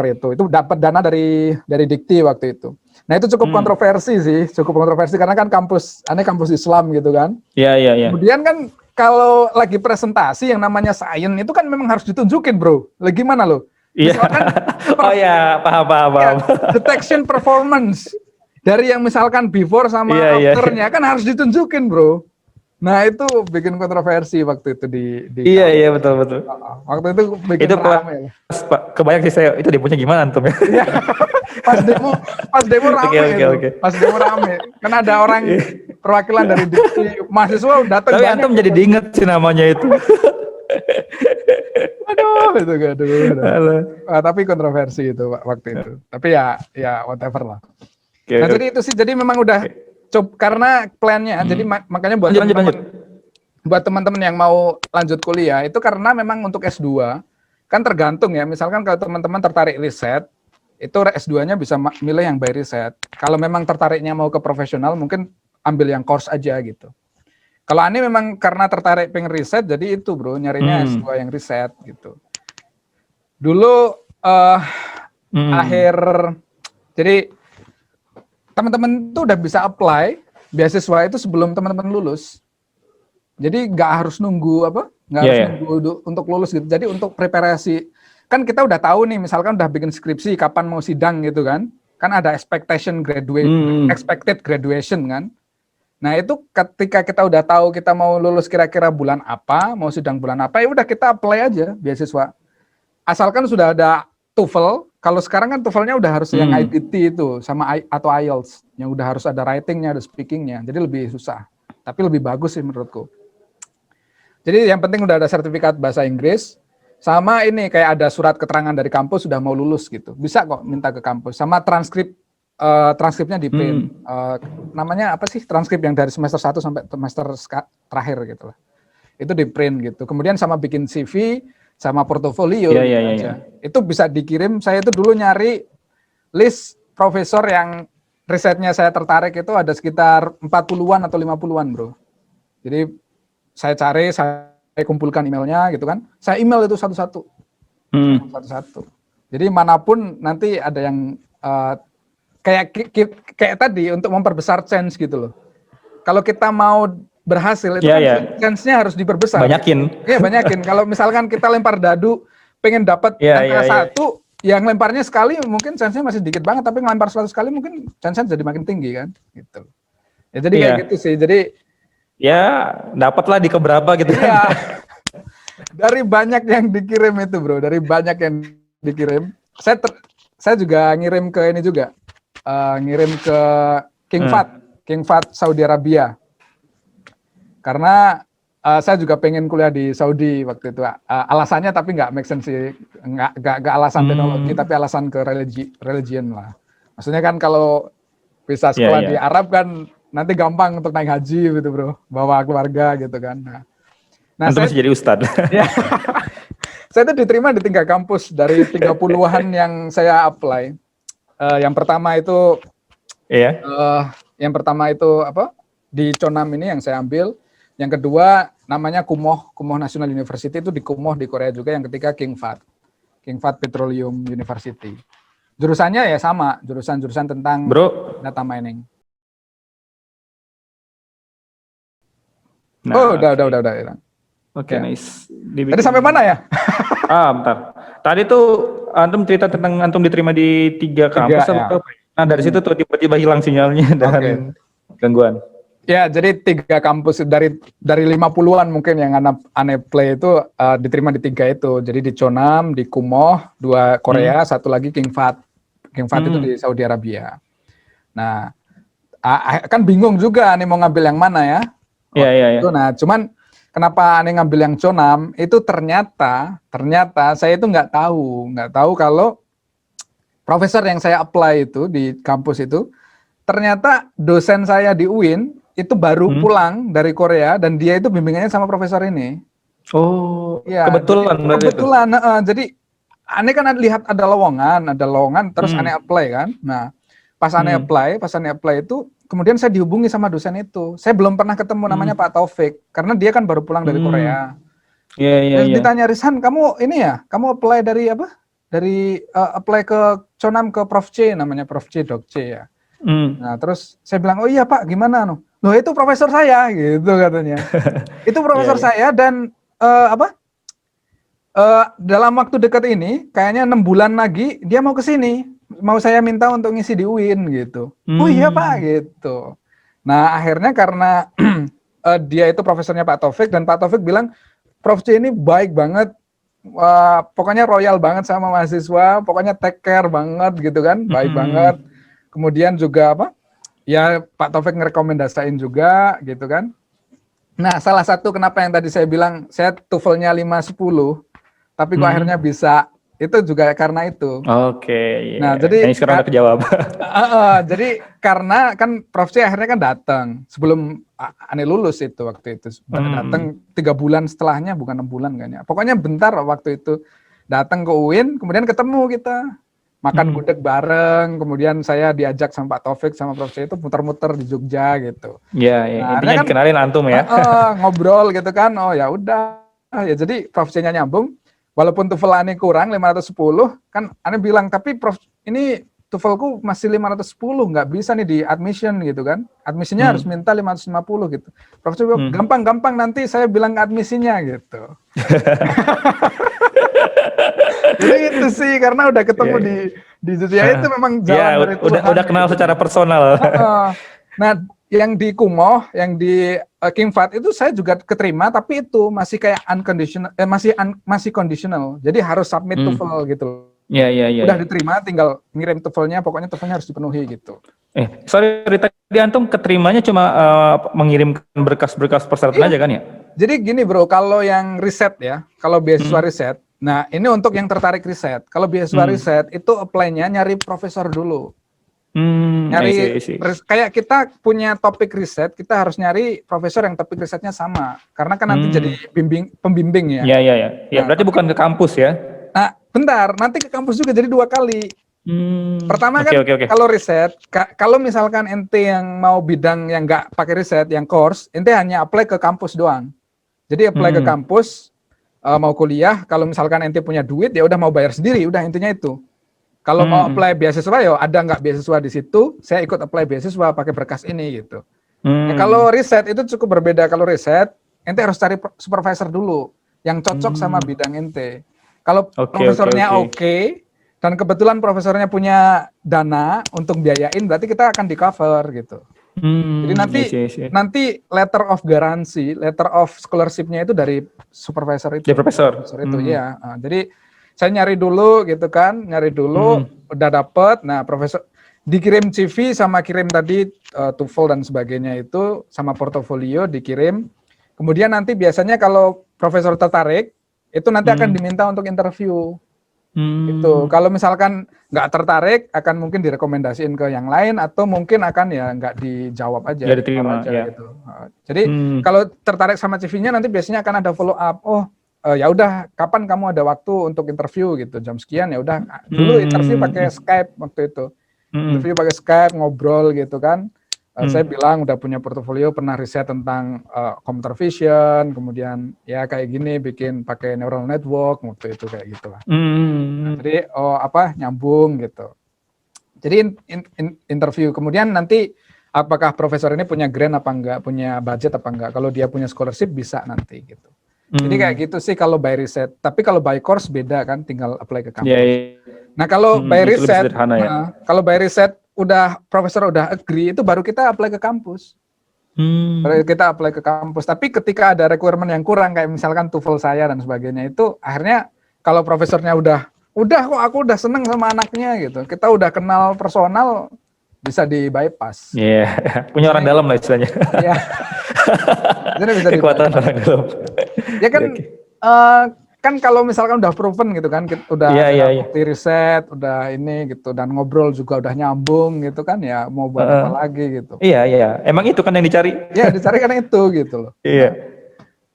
itu dapat dana dari Dikti waktu itu. Nah, itu cukup hmm. kontroversi sih, cukup kontroversi karena kan kampus Islam gitu kan. Iya, iya, iya. Kemudian kan kalau lagi presentasi yang namanya sains itu kan memang harus ditunjukin, bro. Lagi gimana lo? Iya. Misalkan Oh ya, paham, paham, ya, paham. detection performance dari yang misalkan before Iya, sama iya. afternya kan harus ditunjukin, bro. Nah, itu bikin kontroversi waktu itu di Iya, kampus. iya, betul, betul. Waktu itu bikin Itu rame. pas Pak, kebayang sih saya itu demonya gimana antum ya. Iya, pas demo pas demo Oke, rame oke, itu. oke. Pas demo rame. Kan ada orang perwakilan dari Dikti, mahasiswa datang Tapi banyak. antum jadi diinget sih namanya itu. Aduh. Halo. Tapi kontroversi itu waktu itu. Tapi ya whatever lah. Oke, Nah, oke. jadi itu sih jadi memang udah karena plannya jadi makanya buat Lanjut, lanjut, lanjut. teman-teman yang mau lanjut kuliah itu karena memang untuk S2 kan tergantung ya. Misalkan kalau teman-teman tertarik riset, itu S2-nya bisa milih yang by riset. Kalau memang tertariknya mau ke profesional mungkin ambil yang course aja gitu. Kalau Ani memang karena tertarik pengen riset, jadi itu bro, nyarinya S2 yang riset gitu. Dulu akhir, jadi teman-teman tuh udah bisa apply beasiswa itu sebelum teman-teman lulus. Jadi nggak harus nunggu nunggu untuk lulus gitu. Jadi untuk preparasi, kan kita udah tahu nih, misalkan udah bikin skripsi, kapan mau sidang gitu kan ada expected graduation kan. Nah itu ketika kita udah tahu kita mau lulus kira-kira bulan apa, mau sidang bulan apa, ya udah kita apply aja beasiswa. Asalkan sudah ada TOEFL, kalau sekarang kan TOEFL-nya udah harus yang IBT itu, sama atau IELTS, yang udah harus ada writing-nya, ada speaking-nya, jadi lebih susah. Tapi lebih bagus sih menurutku. Jadi yang penting udah ada sertifikat bahasa Inggris, sama ini kayak ada surat keterangan dari kampus sudah mau lulus gitu. Bisa kok minta ke kampus, sama transkripnya di print. Namanya apa sih transkrip yang dari semester 1 sampai semester terakhir gitu lah. Itu di print gitu. Kemudian sama bikin CV, sama portofolio aja. Itu bisa dikirim. Saya itu dulu nyari list profesor yang risetnya saya tertarik itu ada sekitar 40-an atau 50-an, bro. Jadi saya cari, saya kumpulkan emailnya gitu kan. Saya email itu satu-satu. Satu-satu. Jadi manapun nanti ada yang kayak tadi untuk memperbesar chance gitu loh. Kalau kita mau berhasil itu chance-nya harus diperbesar. Banyakin. Iya, banyakin. Kalau misalkan kita lempar dadu pengen dapat angka 1, yang lemparnya sekali mungkin chance-nya masih dikit banget, tapi ngelempar 100 kali mungkin chance-nya jadi makin tinggi kan gitu. Ya jadi kayak gitu sih. Jadi ya dapatlah di keberapa gitu kan. Dari banyak yang dikirim itu, bro, dari banyak yang dikirim, saya juga ngirim ke ini juga, ngirim ke King Fahd Saudi Arabia. Karena saya juga pengen kuliah di Saudi waktu itu. Alasannya tapi nggak make sense sih, nggak alasan teknologi, tapi alasan ke religion lah. Maksudnya kan kalau bisa sekolah di Arab kan nanti gampang untuk naik haji gitu bro, bawa keluarga gitu kan. Nah saya masih jadi ustadz. Ya, saya itu diterima di 3 kampus dari 30-an yang saya apply. Yang pertama itu apa? Di Chonam ini yang saya ambil. Yang kedua namanya Kumoh National University, itu di Kumoh di Korea juga. Yang ketiga King Fahd Petroleum University. Jurusannya ya sama, jurusan tentang data mining. Nah, udah. Oke, nice. Tadi sampai mana ya? Bentar. Tadi tuh antum cerita tentang antum diterima di 3 kampus. Ya. Nah dari situ tuh tiba-tiba hilang sinyalnya dan gangguan. Ya, jadi 3 kampus dari 50-an mungkin yang ane play itu diterima di 3 itu. Jadi di Chonam, di Kumoh, 2 Korea, satu lagi King Fahd. King Fahd itu di Saudi Arabia. Nah, kan bingung juga ane mau ngambil yang mana ya. Iya. Nah, cuman kenapa ane ngambil yang Chonam itu ternyata saya itu nggak tahu kalau profesor yang saya apply itu di kampus itu ternyata dosen saya di UIN itu baru pulang dari Korea dan dia itu bimbingannya sama profesor ini. Oh, ya, kebetulan. Jadi ane kan lihat ada lowongan terus ane apply kan. Nah, pas ane apply itu kemudian saya dihubungi sama dosen itu. Saya belum pernah ketemu namanya Pak Taufik karena dia kan baru pulang dari Korea. Iya. Ditanya, Rizhan, kamu ini ya? Kamu apply dari apa? Dari apply ke Chonam ke Prof C, namanya Prof C Dok C ya. Nah, terus saya bilang, "Oh iya, Pak, gimana no?" "Loh, itu profesor saya," gitu katanya. Itu profesor saya dan dalam waktu dekat ini, kayaknya 6 bulan lagi dia mau ke sini. Mau saya minta untuk ngisi di UIN gitu. "Oh iya Pak," gitu. Nah, akhirnya karena dia itu profesornya Pak Taufik dan Pak Taufik bilang Prof C ini baik banget, pokoknya royal banget sama mahasiswa, pokoknya take care banget gitu kan, baik banget. Kemudian juga ya Pak Taufik ngerekomendasain juga gitu kan. Nah, salah satu kenapa yang tadi saya bilang saya TOEFL-nya 5-10, tapi kok akhirnya bisa, itu juga karena itu. Oke. Nah, jadi ini sekarang udah kejawab. Jadi karena kan Prof C akhirnya kan datang sebelum ane lulus itu waktu itu. Datang 3 bulan setelahnya, bukan 6 bulan kan ya. Pokoknya bentar waktu itu datang ke UIN, kemudian ketemu kita. Makan gudeg bareng, kemudian saya diajak sama Pak Taufik sama Prof C itu muter-muter di Jogja gitu. Iya, Nah, intinya kan dikenalin antum ya. Ngobrol gitu kan. Oh ya udah. Ya jadi Prof C-nya nyambung. Walaupun TOEFL ane kurang 510, kan ane bilang, "Tapi Prof, ini TOEFL-ku masih 510, nggak bisa nih di admission gitu kan. Admissionnya harus minta 550 gitu." Prof C bilang, "Gampang nanti saya bilang admisinya," gitu. Jadi itu sih karena udah ketemu di Jogja itu memang jalan dari Tuhan. Udah kenal gitu secara personal. Nah, yang di Kumoh, yang di King Fahd itu saya juga keterima, tapi itu masih kayak unconditional, masih conditional. Jadi harus submit TOEFL gitu. Iya. Udah diterima, tinggal ngirim TOEFL-nya, pokoknya TOEFL-nya harus dipenuhi gitu. Sorry, tadi antum keterimanya cuma mengirimkan berkas-berkas persyaratan aja kan ya? Jadi gini bro, kalau yang riset ya, kalau beasiswa riset, nah ini untuk yang tertarik riset. Kalau beasiswa riset itu apply-nya nyari profesor dulu. Nyari kayak kita punya topik riset, kita harus nyari profesor yang topik risetnya sama, karena kan nanti jadi pembimbing ya. Iya. Ya, berarti bukan ke kampus ya? Nah, bentar, nanti ke kampus juga jadi 2 kali. Pertama kan kalau riset, kalau misalkan ente yang mau bidang yang nggak pakai riset, yang course, ente hanya apply ke kampus doang. Jadi apply ke kampus, mau kuliah, kalau misalkan ente punya duit ya udah mau bayar sendiri, udah intinya itu. Kalau mau apply beasiswa ya ada nggak beasiswa di situ, saya ikut apply beasiswa pakai berkas ini gitu. Ya, kalau riset itu cukup berbeda. Kalau riset, ente harus cari supervisor dulu yang cocok sama bidang ente. Kalau profesornya oke, dan kebetulan profesornya punya dana untuk biayain, berarti kita akan di cover gitu. Jadi nanti letter of guarantee, letter of scholarship-nya itu dari supervisor itu. Dari profesor. Itu ya. Jadi saya nyari dulu gitu kan, udah dapet. Nah, profesor dikirim CV sama kirim tadi TOEFL dan sebagainya itu sama portofolio dikirim. Kemudian nanti biasanya kalau profesor tertarik, itu nanti akan diminta untuk interview. Itu kalau misalkan nggak tertarik, akan mungkin direkomendasiin ke yang lain atau mungkin akan ya nggak dijawab aja, Nggak diterima, aja ya. gitu. Jadi kalau tertarik sama CV-nya nanti biasanya akan ada follow up. Oh, ya udah, kapan kamu ada waktu untuk interview gitu? Jam sekian ya udah. Dulu interview pakai Skype waktu itu. Interview pakai Skype, ngobrol gitu kan. Saya bilang udah punya portofolio, pernah riset tentang computer vision, kemudian ya kayak gini bikin pakai neural network waktu itu kayak gitulah. Nah, jadi nyambung gitu. Jadi interview, kemudian nanti apakah profesor ini punya grant apa enggak, punya budget apa enggak. Kalau dia punya scholarship bisa nanti gitu. Jadi kayak gitu sih kalau by riset. Tapi kalau by course beda kan, tinggal apply ke kampus. Nah kalau by riset, kalau by riset udah profesor udah agree, itu baru kita apply ke kampus. Baru kita apply ke kampus. Tapi ketika ada requirement yang kurang, kayak misalkan TOEFL saya dan sebagainya, itu akhirnya kalau profesornya udah kok aku udah seneng sama anaknya gitu, kita udah kenal personal, bisa di bypass. Iya, punya orang dalam lah istilahnya. Iya. Jadi bisa kekuatan orang dalam. Ya kan, kan kalau misalkan udah proven gitu kan, udah bukti riset, udah ini gitu, dan ngobrol juga udah nyambung gitu kan, ya mau buat apa lagi gitu. Iya, emang itu kan yang dicari. Ya dicari kan itu gitu loh. Iya.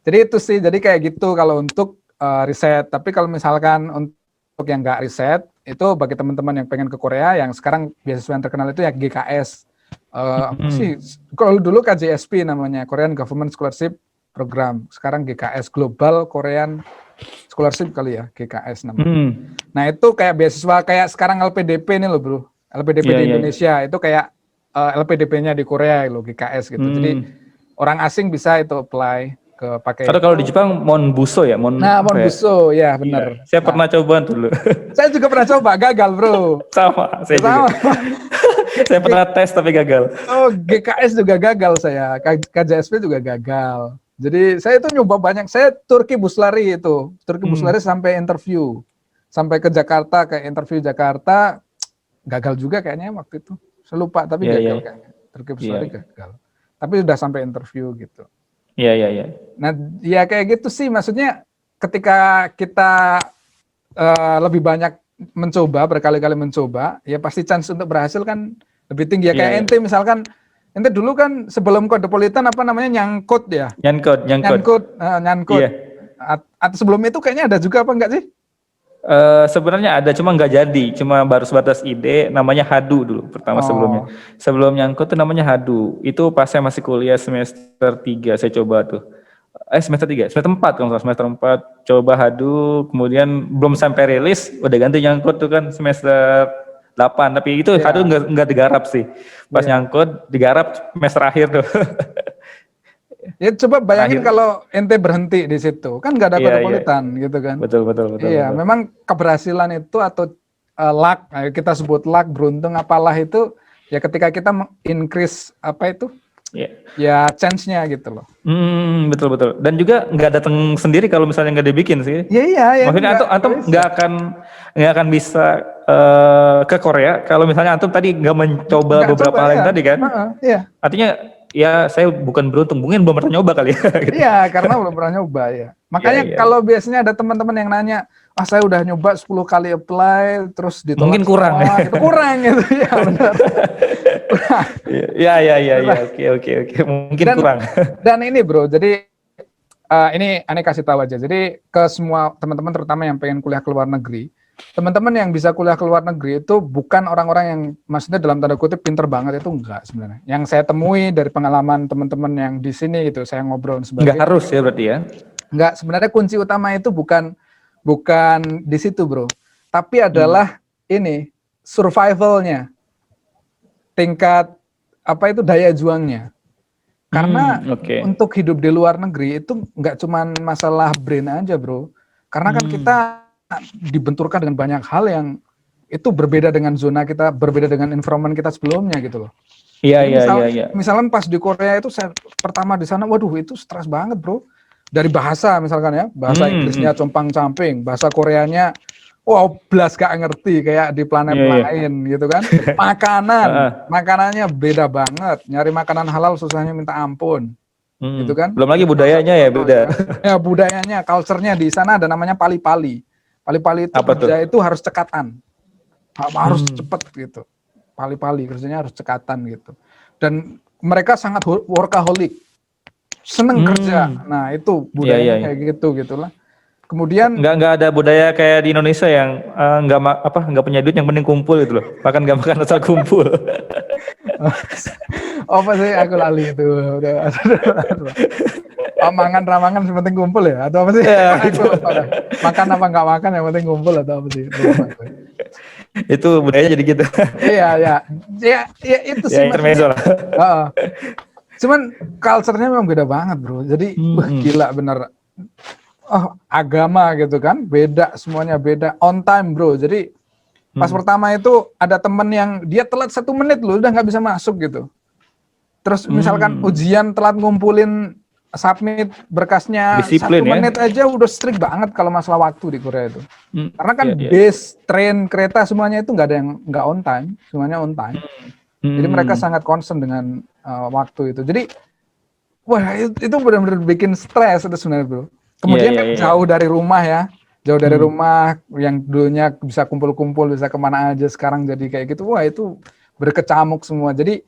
Jadi itu sih, jadi kayak gitu kalau untuk riset. Tapi kalau misalkan untuk yang nggak riset, itu bagi teman-teman yang pengen ke Korea, yang sekarang beasiswa yang terkenal itu ya GKS. Kalau dulu KJSP namanya, Korean Government Scholarship Program. Sekarang GKS, Global Korean Scholarship kali ya, GKS namanya. Nah itu kayak beasiswa kayak sekarang LPDP nih loh bro. LPDP di Indonesia itu kayak LPDP-nya di Korea loh, GKS gitu. Jadi orang asing bisa itu apply ke pakai. Kalau di Jepang Monbuso ya, Monbuso ya benar. Iya, saya pernah coba dulu. Saya juga pernah coba, gagal bro. Saya juga. Saya pernah tes tapi gagal. Oh, GKS juga gagal saya, KJSP juga gagal. Jadi saya itu nyoba banyak, saya Turki bus lari sampai interview, sampai ke Jakarta, kayak interview Jakarta, gagal juga kayaknya waktu itu. Saya lupa tapi gagal kayaknya. Turki bus lari gagal. Tapi udah sampai interview gitu. Iya. Nah, ya kayak gitu sih, maksudnya ketika kita lebih banyak mencoba, berkali-kali mencoba, ya pasti chance untuk berhasil kan lebih tinggi ya. Kayak ente misalkan, ente dulu kan sebelum Kodepolitan apa namanya, nyangkut ya? Nyangkut. Iya. Atau sebelum itu kayaknya ada juga apa enggak sih? Sebenarnya ada, cuma nggak jadi, cuma baru sebatas ide, namanya Hadu dulu pertama sebelumnya. Sebelum nyangkut tuh namanya Hadu. Itu pas saya masih kuliah semester 3 saya coba tuh. Semester 3, semester 4 kalau semester 4 coba Hadu, kemudian belum sampai rilis udah ganti nyangkut tuh kan semester 8, tapi itu Hadu nggak digarap sih. Pas nyangkut digarap semester akhir tuh. Ya coba bayangin kalau ente berhenti di situ, kan nggak ada Kodepolitan gitu kan. Betul. Iya, memang keberhasilan itu atau luck, kita sebut luck, beruntung apalah itu, ya ketika kita increase apa itu, ya chance-nya gitu loh. Betul. Dan juga nggak datang sendiri kalau misalnya nggak dibikin sih. Iya. Maksudnya antum nggak akan bisa ke Korea kalau misalnya antum tadi nggak mencoba beberapa hal yang tadi kan. Artinya ya saya bukan beruntung, mungkin belum pernah nyoba kali ya. Gitu. Iya, karena belum pernah nyoba ya. Makanya kalau biasanya ada teman-teman yang nanya, saya udah nyoba 10 kali apply, terus ditolak. Mungkin kurang. Itu kurang gitu, ya benar. Iya, oke. Mungkin kurang. Dan ini bro, jadi ini aneh kasih tahu aja. Jadi ke semua teman-teman, terutama yang pengen kuliah ke luar negeri, teman-teman yang bisa kuliah ke luar negeri itu bukan orang-orang yang maksudnya dalam tanda kutip pinter banget, itu enggak sebenarnya. Yang saya temui dari pengalaman teman-teman yang di sini gitu, saya ngobrol sebagainya. Enggak harus ya berarti ya? Enggak, sebenarnya kunci utama itu bukan di situ bro, tapi adalah ini survivalnya, tingkat apa itu daya juangnya. Karena untuk hidup di luar negeri itu nggak cuma masalah brain aja bro, karena kan kita dibenturkan dengan banyak hal yang itu berbeda dengan zona kita, berbeda dengan environment kita sebelumnya gitu loh. Iya. Misalkan pas di Korea itu saya pertama di sana, waduh itu stres banget bro. Dari bahasa misalkan ya, bahasa Inggrisnya compang-camping, bahasa Koreanya wow, blas gak ngerti kayak di planet Iya, iya. lain gitu kan. Makanannya beda banget. Nyari makanan halal susahnya minta ampun, gitu kan. Belum lagi Itu salah satu budayanya ya contoh beda. ya kan. Ya budayanya, culture-nya di sana ada namanya pali-pali. Pali-pali itu Apa tuh? kerja itu harus cekatan, harus Hmm. cepet gitu. Pali-pali kerjanya harus cekatan gitu. Dan mereka sangat workaholic, seneng kerja. Nah itu Iya, iya, budayanya iya. kayak gitu gitulah. Kemudian Nggak ada budaya kayak di Indonesia yang nggak punya duit yang penting kumpul gitu loh. Makan nggak makan asal kumpul. apa sih aku lali itu udah mangan ramangan yang penting kumpul ya atau apa sih Ya, aku itu. lupa dah. Makan apa nggak makan yang penting kumpul atau apa sih lupa gue. Itu budayanya jadi gitu. Iya ya ya itu Ya sih intermezzo maksudnya. lah. Heeh. Cuman culture-nya memang beda banget bro, jadi gila bener. Oh agama gitu kan beda, semuanya beda, on time bro. Jadi pas pertama itu ada temen yang dia telat 1 menit loh udah nggak bisa masuk gitu. Terus misalkan ujian telat ngumpulin submit berkasnya Disiplin 1 menit ya. aja udah strict banget kalau masalah waktu di Korea itu. Karena kan Iya, iya. bus, train, kereta semuanya itu nggak ada yang nggak on time, semuanya on time. Jadi mereka sangat concern dengan waktu itu. Jadi wah itu benar-benar bikin stres itu sebenarnya bro. Kemudian Iya, kan iya, iya. jauh dari rumah ya, jauh dari rumah yang dulunya bisa kumpul-kumpul bisa kemana aja sekarang jadi kayak gitu. Wah itu berkecamuk semua. Jadi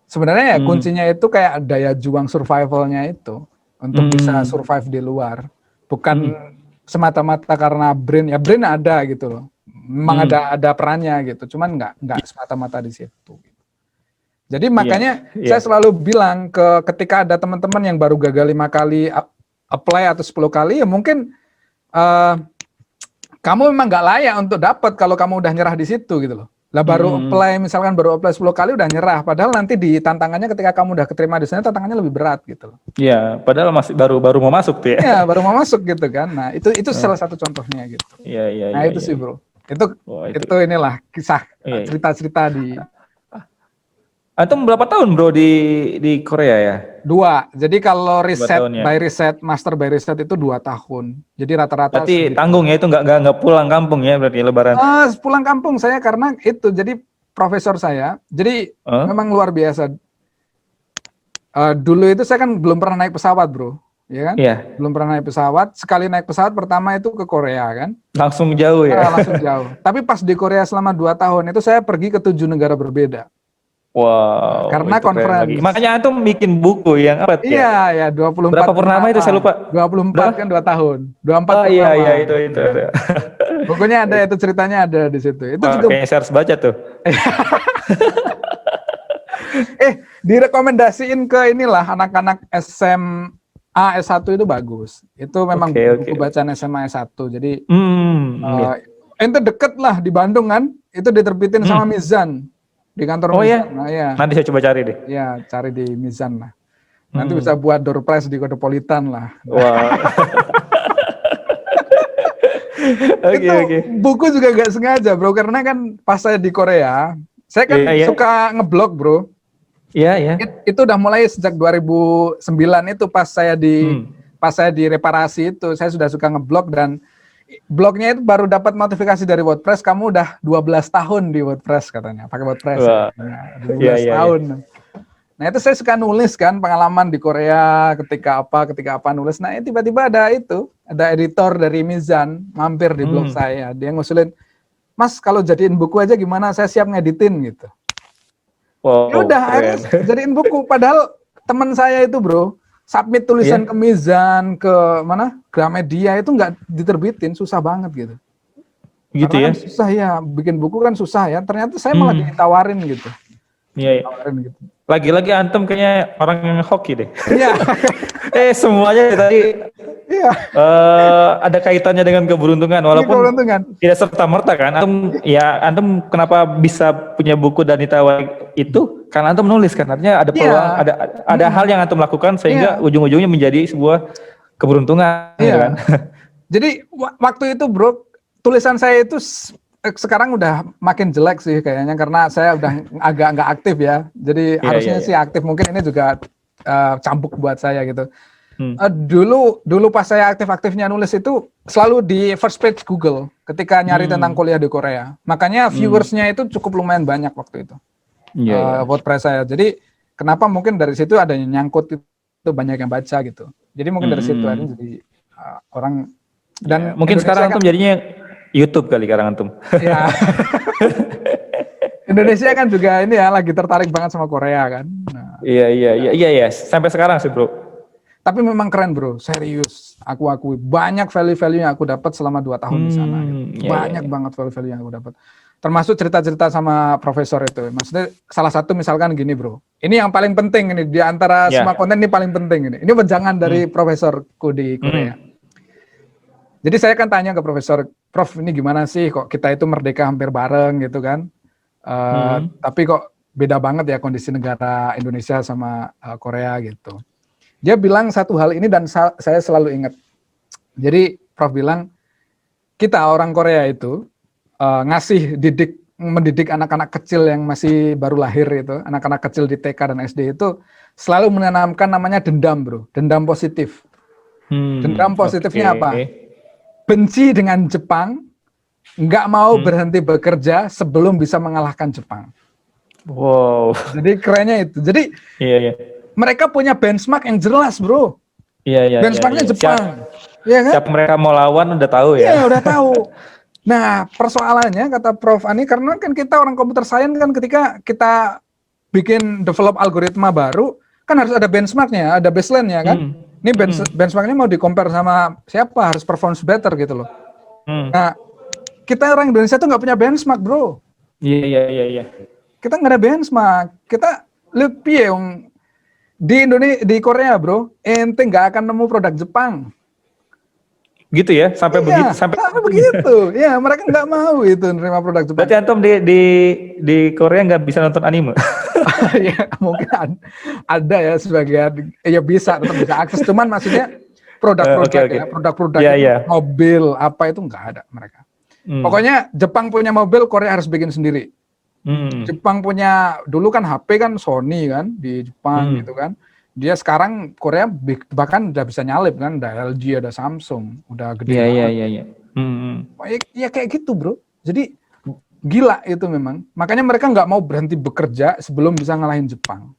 sebenarnya ya kuncinya itu kayak daya juang survivalnya itu untuk bisa survive di luar, bukan semata-mata karena brain ya brain ada gitu loh, memang ada perannya gitu, cuman nggak semata-mata di situ. Jadi makanya Iya. saya selalu bilang ketika ada teman-teman yang baru gagal 5 kali apply atau 10 kali ya mungkin kamu memang nggak layak untuk dapat kalau kamu udah nyerah di situ gitu loh. Lah baru apply misalkan baru apply 10 kali udah nyerah, padahal nanti di tantangannya ketika kamu udah keterima di sana tantangannya lebih berat gitu loh. Iya, padahal masih baru mau masuk tuh ya. Ya baru mau masuk gitu kan. Nah itu salah satu contohnya gitu. Iya, iya, Nah iya. itu iya. sih bro. Itu Wah, itu inilah kisah Iya, iya. cerita-cerita di Antum berapa tahun bro di Korea ya? 2. Jadi kalau 2 riset tahun ya. by riset, master by riset itu 2 tahun. Jadi rata-rata Berarti tanggung ya itu nggak pulang kampung ya berarti Lebaran. pulang kampung saya karena itu. Jadi profesor saya, jadi memang luar biasa. Dulu itu saya kan belum pernah naik pesawat bro, ya kan? Iya. Belum pernah naik pesawat. Sekali naik pesawat pertama itu ke Korea kan? Langsung jauh ya. Langsung jauh. Tapi pas di Korea selama 2 tahun itu saya pergi ke 7 negara berbeda. Wow. Karena itu keren lagi. conference. Makanya antum bikin buku yang apa ya? Iya, ya 24 Berapa purnama itu saya lupa. 24 Berapa? kan 2 tahun. 24 Oh iya purnama. iya itu. Bukunya ada itu, ceritanya ada di situ. Itu juga Kayaknya saya harus baca tuh. direkomendasiin ke inilah anak-anak SMA S1 itu bagus. Itu memang buku bacaan SMA S1. Jadi ente deket lah di Bandung kan. Itu diterbitin sama Mizan di kantor Mizan. Iya? Nah, ya. Nanti saya coba cari deh. Ya, cari di Mizan lah. Nanti bisa buat door prize di Kodepolitan lah. Wah. Oke. Buku juga gak sengaja bro, karena kan pas saya di Korea, saya kan suka ngeblog bro. Iya. Itu udah mulai sejak 2009 itu pas saya di reparasi itu, saya sudah suka ngeblog dan blognya itu baru dapat notifikasi dari WordPress, kamu udah 12 tahun di WordPress katanya, pakai WordPress. Nah, 12 tahun. Nah itu saya suka nulis kan pengalaman di Korea ketika apa nulis. Nah tiba-tiba ada editor dari Mizan mampir di blog saya. Dia ngusulin, Mas kalau jadiin buku aja gimana? Saya siap ngeditin gitu. Wow, ya udah akhirnya jadiin buku. Padahal teman saya itu bro submit tulisan ke Mizan, ke mana Gramedia itu nggak diterbitin, susah banget gitu. Gitu karena ya? Kan susah ya, bikin buku kan susah ya. Ternyata saya malah ditawarin gitu. Iya. Gitu. Lagi-lagi antum kayaknya orang yang hoki deh. Iya. Semuanya tadi ada kaitannya dengan keberuntungan, walaupun tidak serta merta kan. Antum kenapa bisa punya buku dan ditawari itu? Karena antum menulis kan, artinya ada peluang, ada hal yang antum lakukan sehingga ujung-ujungnya menjadi sebuah keberuntungan. Iya. Kan? Jadi waktu itu bro, tulisan saya itu sekarang udah makin jelek sih kayaknya karena saya udah agak nggak aktif ya. Jadi harusnya sih aktif. Mungkin ini juga cambuk buat saya gitu. Dulu pas saya aktif-aktifnya nulis itu selalu di first page Google ketika nyari tentang kuliah di Korea. Makanya viewersnya itu cukup lumayan banyak waktu itu. Iya, iya. WordPress saya. Jadi kenapa mungkin dari situ ada yang nyangkut itu banyak yang baca gitu. Jadi mungkin dari situ ada jadi orang dan Ya, mungkin Indonesia sekarang kan, antum jadinya YouTube kali sekarang antum. ya Indonesia kan juga ini ya lagi tertarik banget sama Korea kan. Nah, Iya, iya, iya, iya, iya. Sampai sekarang sih, Bro. tapi memang keren bro, serius. Aku akui banyak value-value yang aku dapat selama 2 tahun di sana. Gitu. Iya, iya, Banyak iya. banget value-value yang aku dapat. Termasuk cerita-cerita sama profesor itu. Maksudnya salah satu misalkan gini bro. Ini yang paling penting ini di antara Ya. semua konten ini paling penting ini. Ini wejangan dari profesorku di Korea. Jadi saya kan tanya ke profesor, Prof ini gimana sih kok kita itu merdeka hampir bareng gitu kan. Tapi kok beda banget ya kondisi negara Indonesia sama Korea gitu. Dia bilang satu hal ini dan saya selalu ingat. Jadi Prof bilang kita orang Korea itu mendidik anak-anak kecil yang masih baru lahir itu, anak-anak kecil di TK dan SD itu selalu menanamkan namanya dendam bro, dendam positif. Dendam positifnya apa? Benci dengan Jepang, nggak mau berhenti bekerja sebelum bisa mengalahkan Jepang. Wow. Jadi kerennya itu. Jadi Iya, iya. mereka punya benchmark yang jelas bro. Iya, iya. Benchmarknya Iya. Jepang. Iya kan? Siapa mereka mau lawan udah tahu ya. Iya, udah tahu. Nah, persoalannya kata Prof Ani, karena kan kita orang komputer science kan ketika kita bikin develop algoritma baru, kan harus ada benchmarknya, ada baseline-nya kan. Ini benchmarknya mau di-compare sama siapa, harus performance better gitu loh. Nah, kita orang Indonesia tuh nggak punya benchmark, bro. Iya, iya, iya, iya. Kita nggak ada benchmark. Kita lebih yang di Indonesia, di Korea, bro, ente nggak akan nemu produk Jepang. Gitu ya, sampai begitu, sampai begitu. Ya, mereka nggak mau itu nerima produk Jepang. Berarti antum di Korea nggak bisa nonton anime? Ya, mungkin ada ya sebagian, ya bisa tetap bisa akses. Cuman maksudnya produk-produk ya, produk-produk mobil apa itu nggak ada mereka. Pokoknya Jepang punya mobil, Korea harus bikin sendiri. Jepang punya dulu kan HP kan Sony kan di Jepang gitu kan. Dia sekarang Korea bahkan udah bisa nyalip kan, ada LG, ada Samsung, udah gede banget. Iya. Ya kayak gitu bro. Jadi gila itu memang. Makanya mereka nggak mau berhenti bekerja sebelum bisa ngalahin Jepang.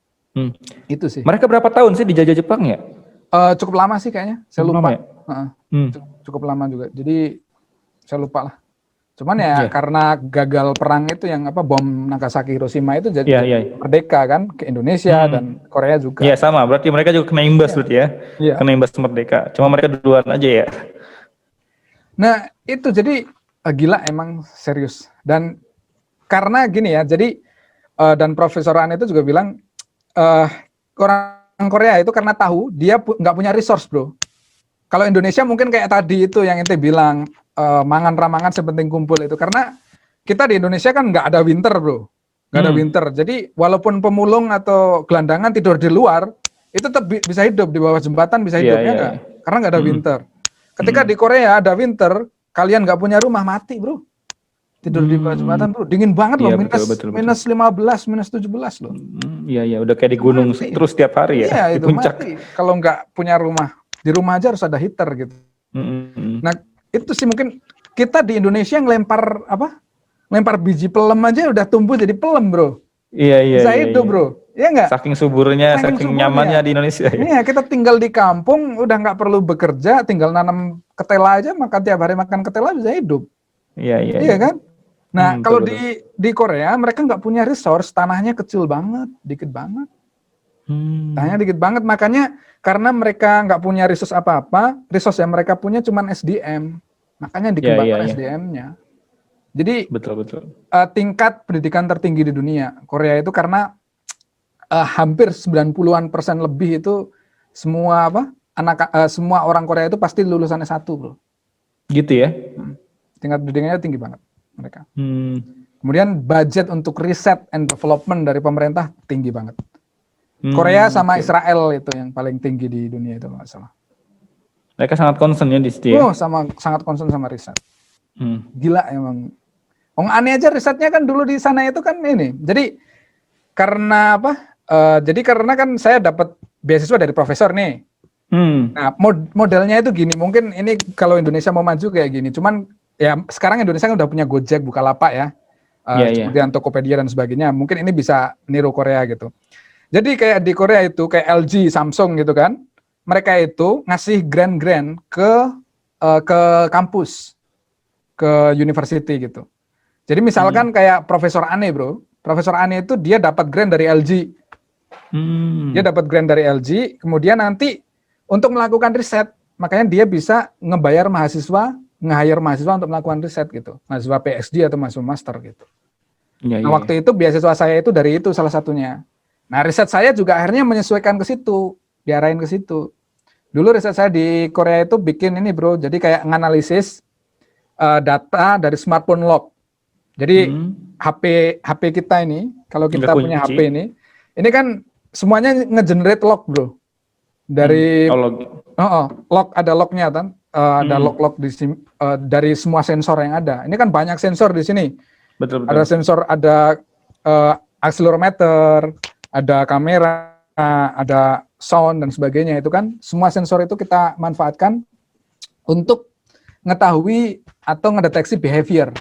Itu sih. Mereka berapa tahun sih dijajah Jepang ya? Cukup lama sih kayaknya. Saya lupa. Ya? Cukup lama juga. Jadi saya lupa lah. Cuman ya karena gagal perang itu yang bom Nagasaki Hiroshima itu jadi merdeka kan ke Indonesia dan Korea juga. Iya sama, berarti mereka juga kena imbas berarti ya. Kena imbas merdeka. Cuma mereka duluan aja ya. Nah, itu jadi gila emang serius. Dan karena gini ya, jadi dan Profesor An itu juga bilang orang Korea itu karena tahu dia nggak punya resource, bro. Kalau Indonesia mungkin kayak tadi itu yang ente bilang mangan ramangan sepenting kumpul itu, karena kita di Indonesia kan nggak ada winter, bro. Nggak ada winter. Jadi walaupun pemulung atau gelandangan tidur di luar, itu tetap bisa hidup di bawah jembatan, bisa hidupnya nggak? Karena nggak ada winter. Ketika di Korea ada winter, kalian nggak punya rumah mati, bro. Tidur di bawah jembatan, bro. Dingin banget loh, minus 15, minus 17 loh. Iya, udah kayak di gunung mati. Terus tiap hari ya. Iya, itu puncak. Mati. Kalau nggak punya rumah, di rumah aja harus ada heater gitu. Nah, itu sih mungkin kita di Indonesia yang lempar biji pelem aja udah tumbuh jadi pelem, bro. Iya. Bisa hidup, bro. Iya nggak? Saking suburnya, saking nyamannya di Indonesia. Iya, kita tinggal di kampung, udah nggak perlu bekerja, tinggal nanam ketela aja, makan tiap hari makan ketela bisa hidup. Iya kan? Nah, kalau di Korea mereka nggak punya resource, tanahnya kecil banget, dikit banget. Tanahnya dikit banget, makanya karena mereka nggak punya resource apa-apa, resource yang mereka punya cuma SDM, makanya dikembangkan SDM-nya. Jadi betul. Tingkat pendidikan tertinggi di dunia Korea itu karena hampir 90% lebih itu semua semua orang Korea itu pasti lulusan S1, bro. Gitu ya? Tingkat pendidikannya tinggi banget mereka. Kemudian budget untuk riset and development dari pemerintah tinggi banget. Korea sama Israel itu yang paling tinggi di dunia itu nggak salah. Mereka sangat concern ya di situ ya? Sangat concern sama riset. Gila emang. Aneh aja risetnya kan dulu di sana itu kan ini. Jadi karena karena kan saya dapat beasiswa dari profesor nih. Nah, modelnya itu gini, mungkin ini kalau Indonesia mau maju kayak gini, cuman ya sekarang Indonesia kan udah punya Gojek, Bukalapak ya, Iya, iya. kemudian Tokopedia dan sebagainya, mungkin ini bisa niru Korea gitu. Jadi kayak di Korea itu, kayak LG, Samsung gitu kan, mereka itu ngasih grant-grant ke kampus, ke university gitu. Jadi misalkan kayak Profesor Ane bro, Profesor Ane itu dia dapat grant dari LG, dia dapat grant dari LG, kemudian nanti untuk melakukan riset, makanya dia bisa nge-hire mahasiswa untuk melakukan riset gitu, mahasiswa PhD atau mahasiswa master gitu. Iya, Nah iya. waktu itu beasiswa saya itu dari itu salah satunya. Nah riset saya juga akhirnya menyesuaikan ke situ, diarahin ke situ. Dulu riset saya di Korea itu bikin ini bro, jadi kayak nganalisis data dari smartphone lock. Jadi HP kita ini, kalau Nggak kita punya kunci. HP ini kan semuanya nge-generate lock bro. Dari Kalau lock, ada locknya kan, ada lock dari semua sensor yang ada. Ini kan banyak sensor di sini. betul Ada sensor, ada accelerometer, ada kamera, ada sound dan sebagainya. Itu kan semua sensor itu kita manfaatkan untuk mengetahui atau ngedeteksi behavior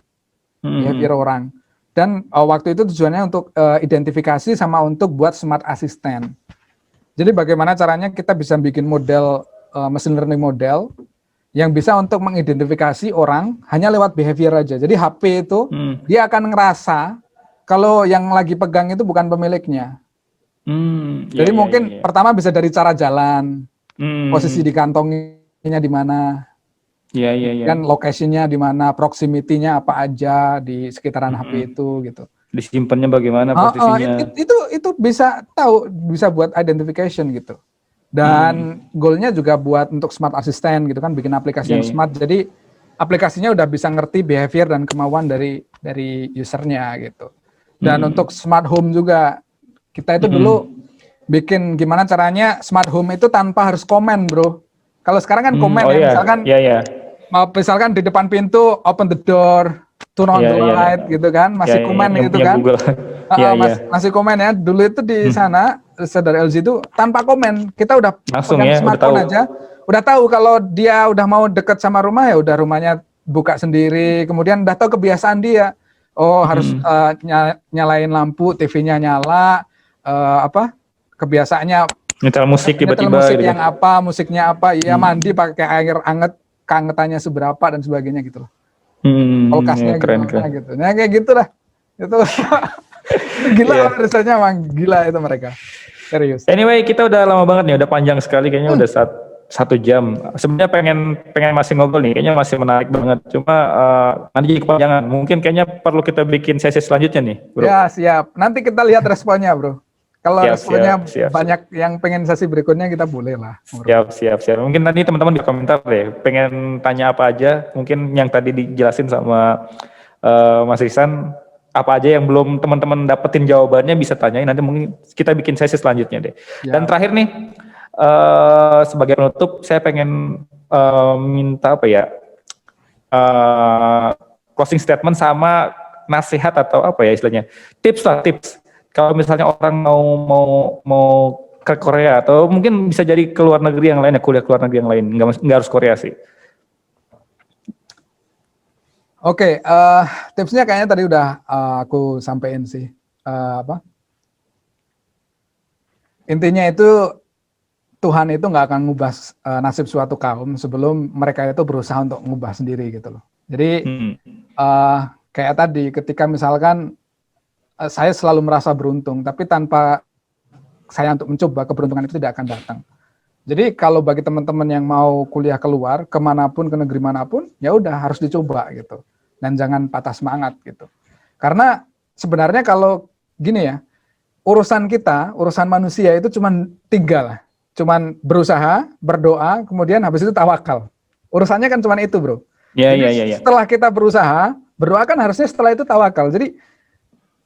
orang. Dan waktu itu tujuannya untuk identifikasi sama untuk buat smart assistant. Jadi bagaimana caranya kita bisa bikin model machine learning model yang bisa untuk mengidentifikasi orang hanya lewat behavior aja. Jadi HP itu dia akan ngerasa kalau yang lagi pegang itu bukan pemiliknya. Jadi mungkin pertama bisa dari cara jalan, posisi di kantongnya di mana, dan lokasinya di mana, proximity-nya apa aja di sekitaran HP itu gitu. Disimpannya bagaimana posisinya? Itu bisa tahu, bisa buat identification gitu. Dan goalnya juga buat untuk smart assistant gitu kan, bikin aplikasi yang smart. Jadi aplikasinya udah bisa ngerti behavior dan kemauan dari usernya gitu. Dan untuk smart home juga, kita itu dulu bikin gimana caranya smart home itu tanpa harus komen bro. Kalau sekarang kan komen misalkan di depan pintu open the door, turn on the light gitu kan, masih komen gitu kan. Masih komen ya. Dulu itu di sana dari LG itu tanpa komen, kita udah langsung pegang smartphone aja, udah tahu kalau dia udah mau deket sama rumah ya udah rumahnya buka sendiri, kemudian udah tahu kebiasaan dia. Harus nyalain lampu, TV-nya nyala, kebiasaannya nyetel musik tiba-tiba musik gitu. yang apa, musiknya apa, ya mandi pakai air anget, keangetannya seberapa dan sebagainya gitu loh. Kulkasnya gimana gitu. Nah kayak gitulah. Itu gila risetnya, emang gila itu mereka. Serius. Anyway, kita udah lama banget nih, udah panjang sekali kayaknya, udah 1 jam. Sebenarnya pengen masih ngobrol nih, kayaknya masih menarik banget. Cuma nanti jadi kepanjangan. Mungkin kayaknya perlu kita bikin sesi selanjutnya nih, bro. Ya siap. Nanti kita lihat responnya, bro. Kalau responnya banyak yang pengen sesi berikutnya, kita boleh lah. Siap. Mungkin nanti teman-teman di komentar deh, pengen tanya apa aja. Mungkin yang tadi dijelasin sama Mas Ihsan, apa aja yang belum teman-teman dapetin jawabannya bisa tanyain. Nanti mungkin kita bikin sesi selanjutnya deh. Dan terakhir nih, sebagai penutup, saya pengen minta apa ya, closing statement sama nasihat atau apa ya istilahnya, tips. Kalau misalnya orang mau ke Korea atau mungkin bisa jadi ke luar negeri yang lain ya, kuliah ke luar negeri yang lain, nggak harus Korea sih. Oke, tipsnya kayaknya tadi udah aku sampein sih. Intinya itu Tuhan itu nggak akan ngubah nasib suatu kaum sebelum mereka itu berusaha untuk ngubah sendiri gitu loh. Jadi kayak tadi ketika misalkan saya selalu merasa beruntung, tapi tanpa saya untuk mencoba, keberuntungan itu tidak akan datang. Jadi kalau bagi teman-teman yang mau kuliah keluar, kemanapun, ke negeri manapun, ya udah harus dicoba gitu. Dan jangan patah semangat gitu. Karena sebenarnya kalau gini ya, urusan kita, urusan manusia itu cuma 3 lah. Cuman berusaha, berdoa, kemudian habis itu tawakal. Urusannya kan cuma itu bro. Jadi setelah kita berusaha, berdoa kan harusnya setelah itu tawakal. Jadi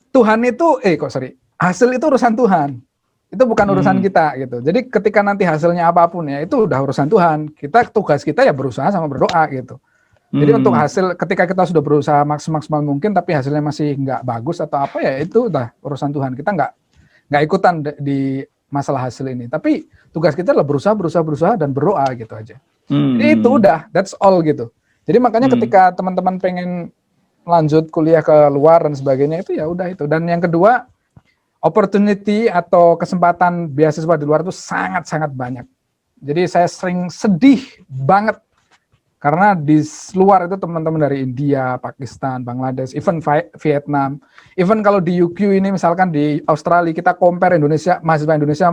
Tuhan itu, hasil itu urusan Tuhan. Itu bukan urusan kita gitu. Jadi ketika nanti hasilnya apapun ya, itu udah urusan Tuhan. Tugas kita ya berusaha sama berdoa gitu. Jadi untuk hasil, ketika kita sudah berusaha maksimal mungkin, tapi hasilnya masih nggak bagus atau apa ya, itu udah urusan Tuhan. Kita nggak ikutan di masalah hasil ini. Tapi tugas kita adalah berusaha dan berdoa gitu aja. Hmm. Jadi itu udah, that's all gitu. Jadi makanya ketika teman-teman pengen lanjut kuliah ke luar dan sebagainya itu ya udah itu. Dan yang kedua, opportunity atau kesempatan beasiswa di luar itu sangat-sangat banyak. Jadi saya sering sedih banget karena di luar itu teman-teman dari India, Pakistan, Bangladesh, even Vietnam, even kalau di UQ ini misalkan di Australia kita compare Indonesia, mahasiswa Indonesia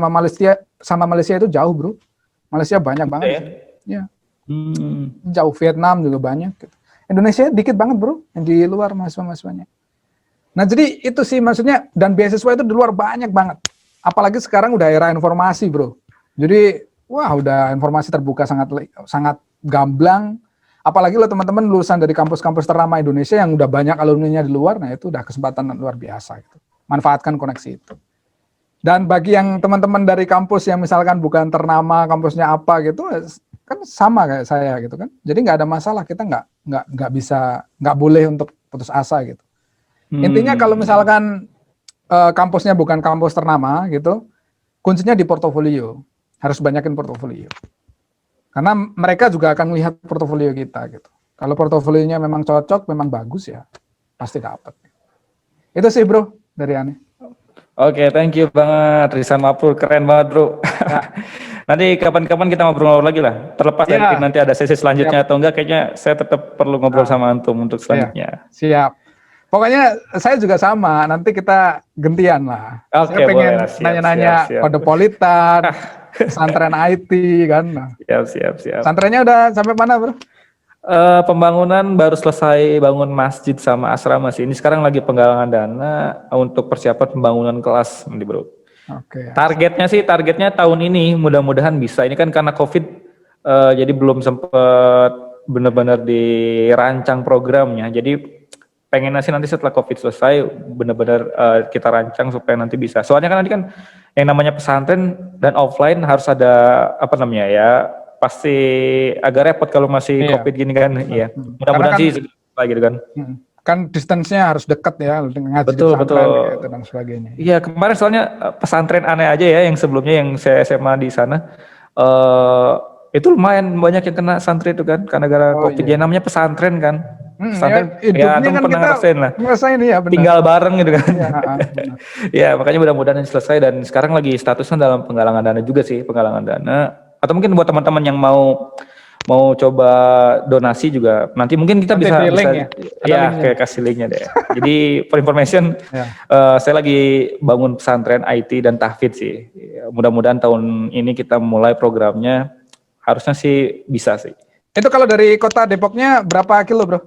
sama Malaysia itu jauh bro. Malaysia banyak banget. Ya. Jauh, Vietnam juga banyak. Gitu. Indonesia dikit banget bro, yang di luar mahasiswa-mahasiswanya. Nah jadi itu sih maksudnya, dan beasiswa itu di luar banyak banget. Apalagi sekarang udah era informasi bro. Jadi wah udah informasi terbuka sangat gamblang. Apalagi lo teman-teman lulusan dari kampus-kampus ternama Indonesia yang udah banyak alumninya di luar, nah itu udah kesempatan luar biasa. Gitu. Manfaatkan koneksi itu. Dan bagi yang teman-teman dari kampus yang misalkan bukan ternama, kampusnya apa gitu, kan sama kayak saya gitu kan. Jadi nggak ada masalah, kita nggak boleh untuk putus asa gitu. Intinya kalau misalkan kampusnya bukan kampus ternama gitu, kuncinya di portofolio. Harus banyakin portofolio. Karena mereka juga akan melihat portofolio kita gitu. Kalau portofolionya memang cocok, memang bagus ya, pasti dapat. Itu sih bro dari Ane. Oke, thank you banget Risan Mabrur, keren banget bro. Ya. Nanti kapan-kapan kita ngobrol lagi lah. Terlepas dari nanti ada sesi selanjutnya atau enggak, kayaknya saya tetap perlu ngobrol sama antum untuk selanjutnya. Siap. Pokoknya saya juga sama, nanti kita gantian lah. Oke, saya pengen boleh, nanya-nanya kode politan, pesantren IT kan. Siap. Pesantrennya udah sampai mana bro? Pembangunan baru selesai bangun masjid sama asrama sih. Ini sekarang lagi penggalangan dana untuk persiapan pembangunan kelas, nih bro. Oke. Targetnya tahun ini mudah-mudahan bisa. Ini kan karena COVID, jadi belum sempat benar-benar dirancang programnya. Jadi pengen nanti setelah COVID selesai benar-benar kita rancang supaya nanti bisa. Soalnya kan nanti kan yang namanya pesantren dan offline harus ada apa namanya ya. Pasti agak repot kalau masih COVID gini kan, ya. Mudah-mudahan sih gitu kan. Kan distance-nya harus dekat ya, ngaji betul. Gitu, dan sebagainya. Iya, kemarin soalnya pesantren aneh aja ya, yang sebelumnya yang saya SMA di sana, itu lumayan banyak yang kena santri itu kan, karena gara COVID. Ya namanya pesantren kan. Pesantren, ya kan pernah ngerasain lah. Ngerasain ya, benar. Tinggal bareng gitu kan. Ya, ya makanya mudah-mudahan selesai, dan sekarang lagi statusnya dalam penggalangan dana juga sih, penggalangan dana. Atau mungkin buat teman-teman yang mau coba donasi juga, nanti mungkin kita bisa kayak kasih linknya deh. Jadi for information, saya lagi bangun pesantren IT dan tahfidz sih. Mudah-mudahan tahun ini kita mulai programnya, harusnya sih bisa sih. Itu kalau dari kota Depoknya berapa kilo bro?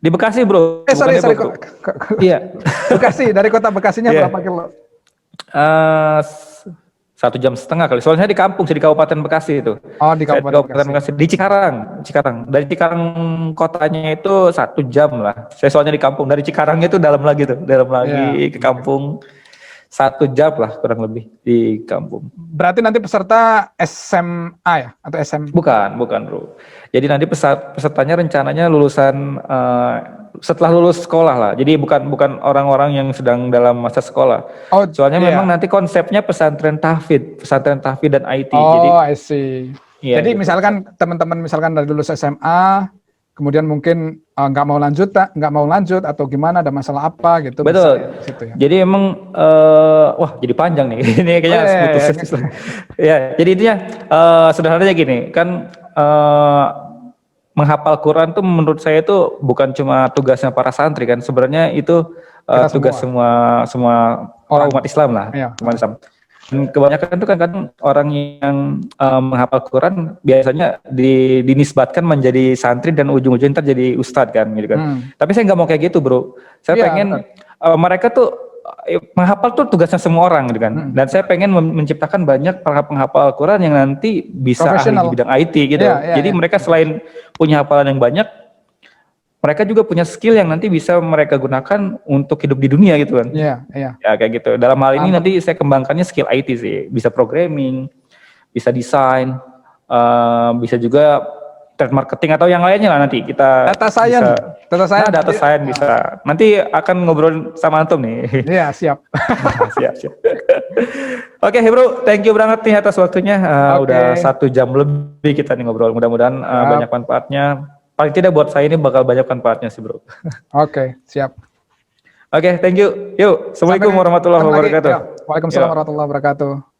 Di Bekasi bro. Sorry. Iya. Bekasi, dari kota Bekasinya berapa kilo? 1,5 jam kali. Soalnya saya di kampung, di Kabupaten Bekasi itu. Oh, di Kabupaten Bekasi. Di Cikarang. Dari Cikarang kotanya itu 1 jam lah. Saya soalnya di kampung, dari Cikarangnya itu dalam lagi ke kampung. 1 jam lah kurang lebih di kampung. Berarti nanti peserta SMA ya atau SM? Bukan bro. Jadi nanti pesertanya rencananya lulusan setelah lulus sekolah lah. Jadi bukan orang-orang yang sedang dalam masa sekolah. Oh, soalnya memang nanti konsepnya pesantren tahfidz dan IT. Oh, I see. Jadi gitu. Misalkan teman-teman dari lulus SMA, kemudian mungkin nggak mau lanjut atau gimana, ada masalah apa gitu. Betul. Jadi emang jadi panjang nih. Ini kayaknya harus putus. Ya, jadi intinya sederhananya gini, kan menghafal Quran tuh menurut saya itu bukan cuma tugasnya para santri kan, sebenarnya itu tugas semua orang umat Islam lah, umat Islam. Dan kebanyakan itu kan orang yang menghafal Quran biasanya dinisbatkan menjadi santri dan ujung-ujungnya ntar jadi ustadz kan gitu kan. Tapi saya nggak mau kayak gitu bro. Saya pengen mereka tuh menghafal tuh tugasnya semua orang gitu kan. Dan saya pengen menciptakan banyak para penghafal Quran yang nanti bisa ahli di bidang IT gitu. Jadi mereka selain punya hafalan yang banyak, mereka juga punya skill yang nanti bisa mereka gunakan untuk hidup di dunia gitu kan. Ya kayak gitu. Dalam hal ini nanti saya kembangkannya skill IT sih. Bisa programming, bisa desain, bisa juga trade marketing atau yang lainnya lah nanti kita Data science, data science bisa. Nanti akan ngobrol sama antum nih. Iya, siap. Siap. Oke, bro, thank you banget nih atas waktunya. Udah 1 jam lebih kita nih ngobrol. Mudah-mudahan banyak manfaatnya. Paling tidak buat saya ini bakal banyak manfaatnya sih, bro. Oke, siap. Oke, thank you. Yuk, assalamualaikum warahmatullahi wabarakatuh. Waalaikumsalam warahmatullahi wabarakatuh.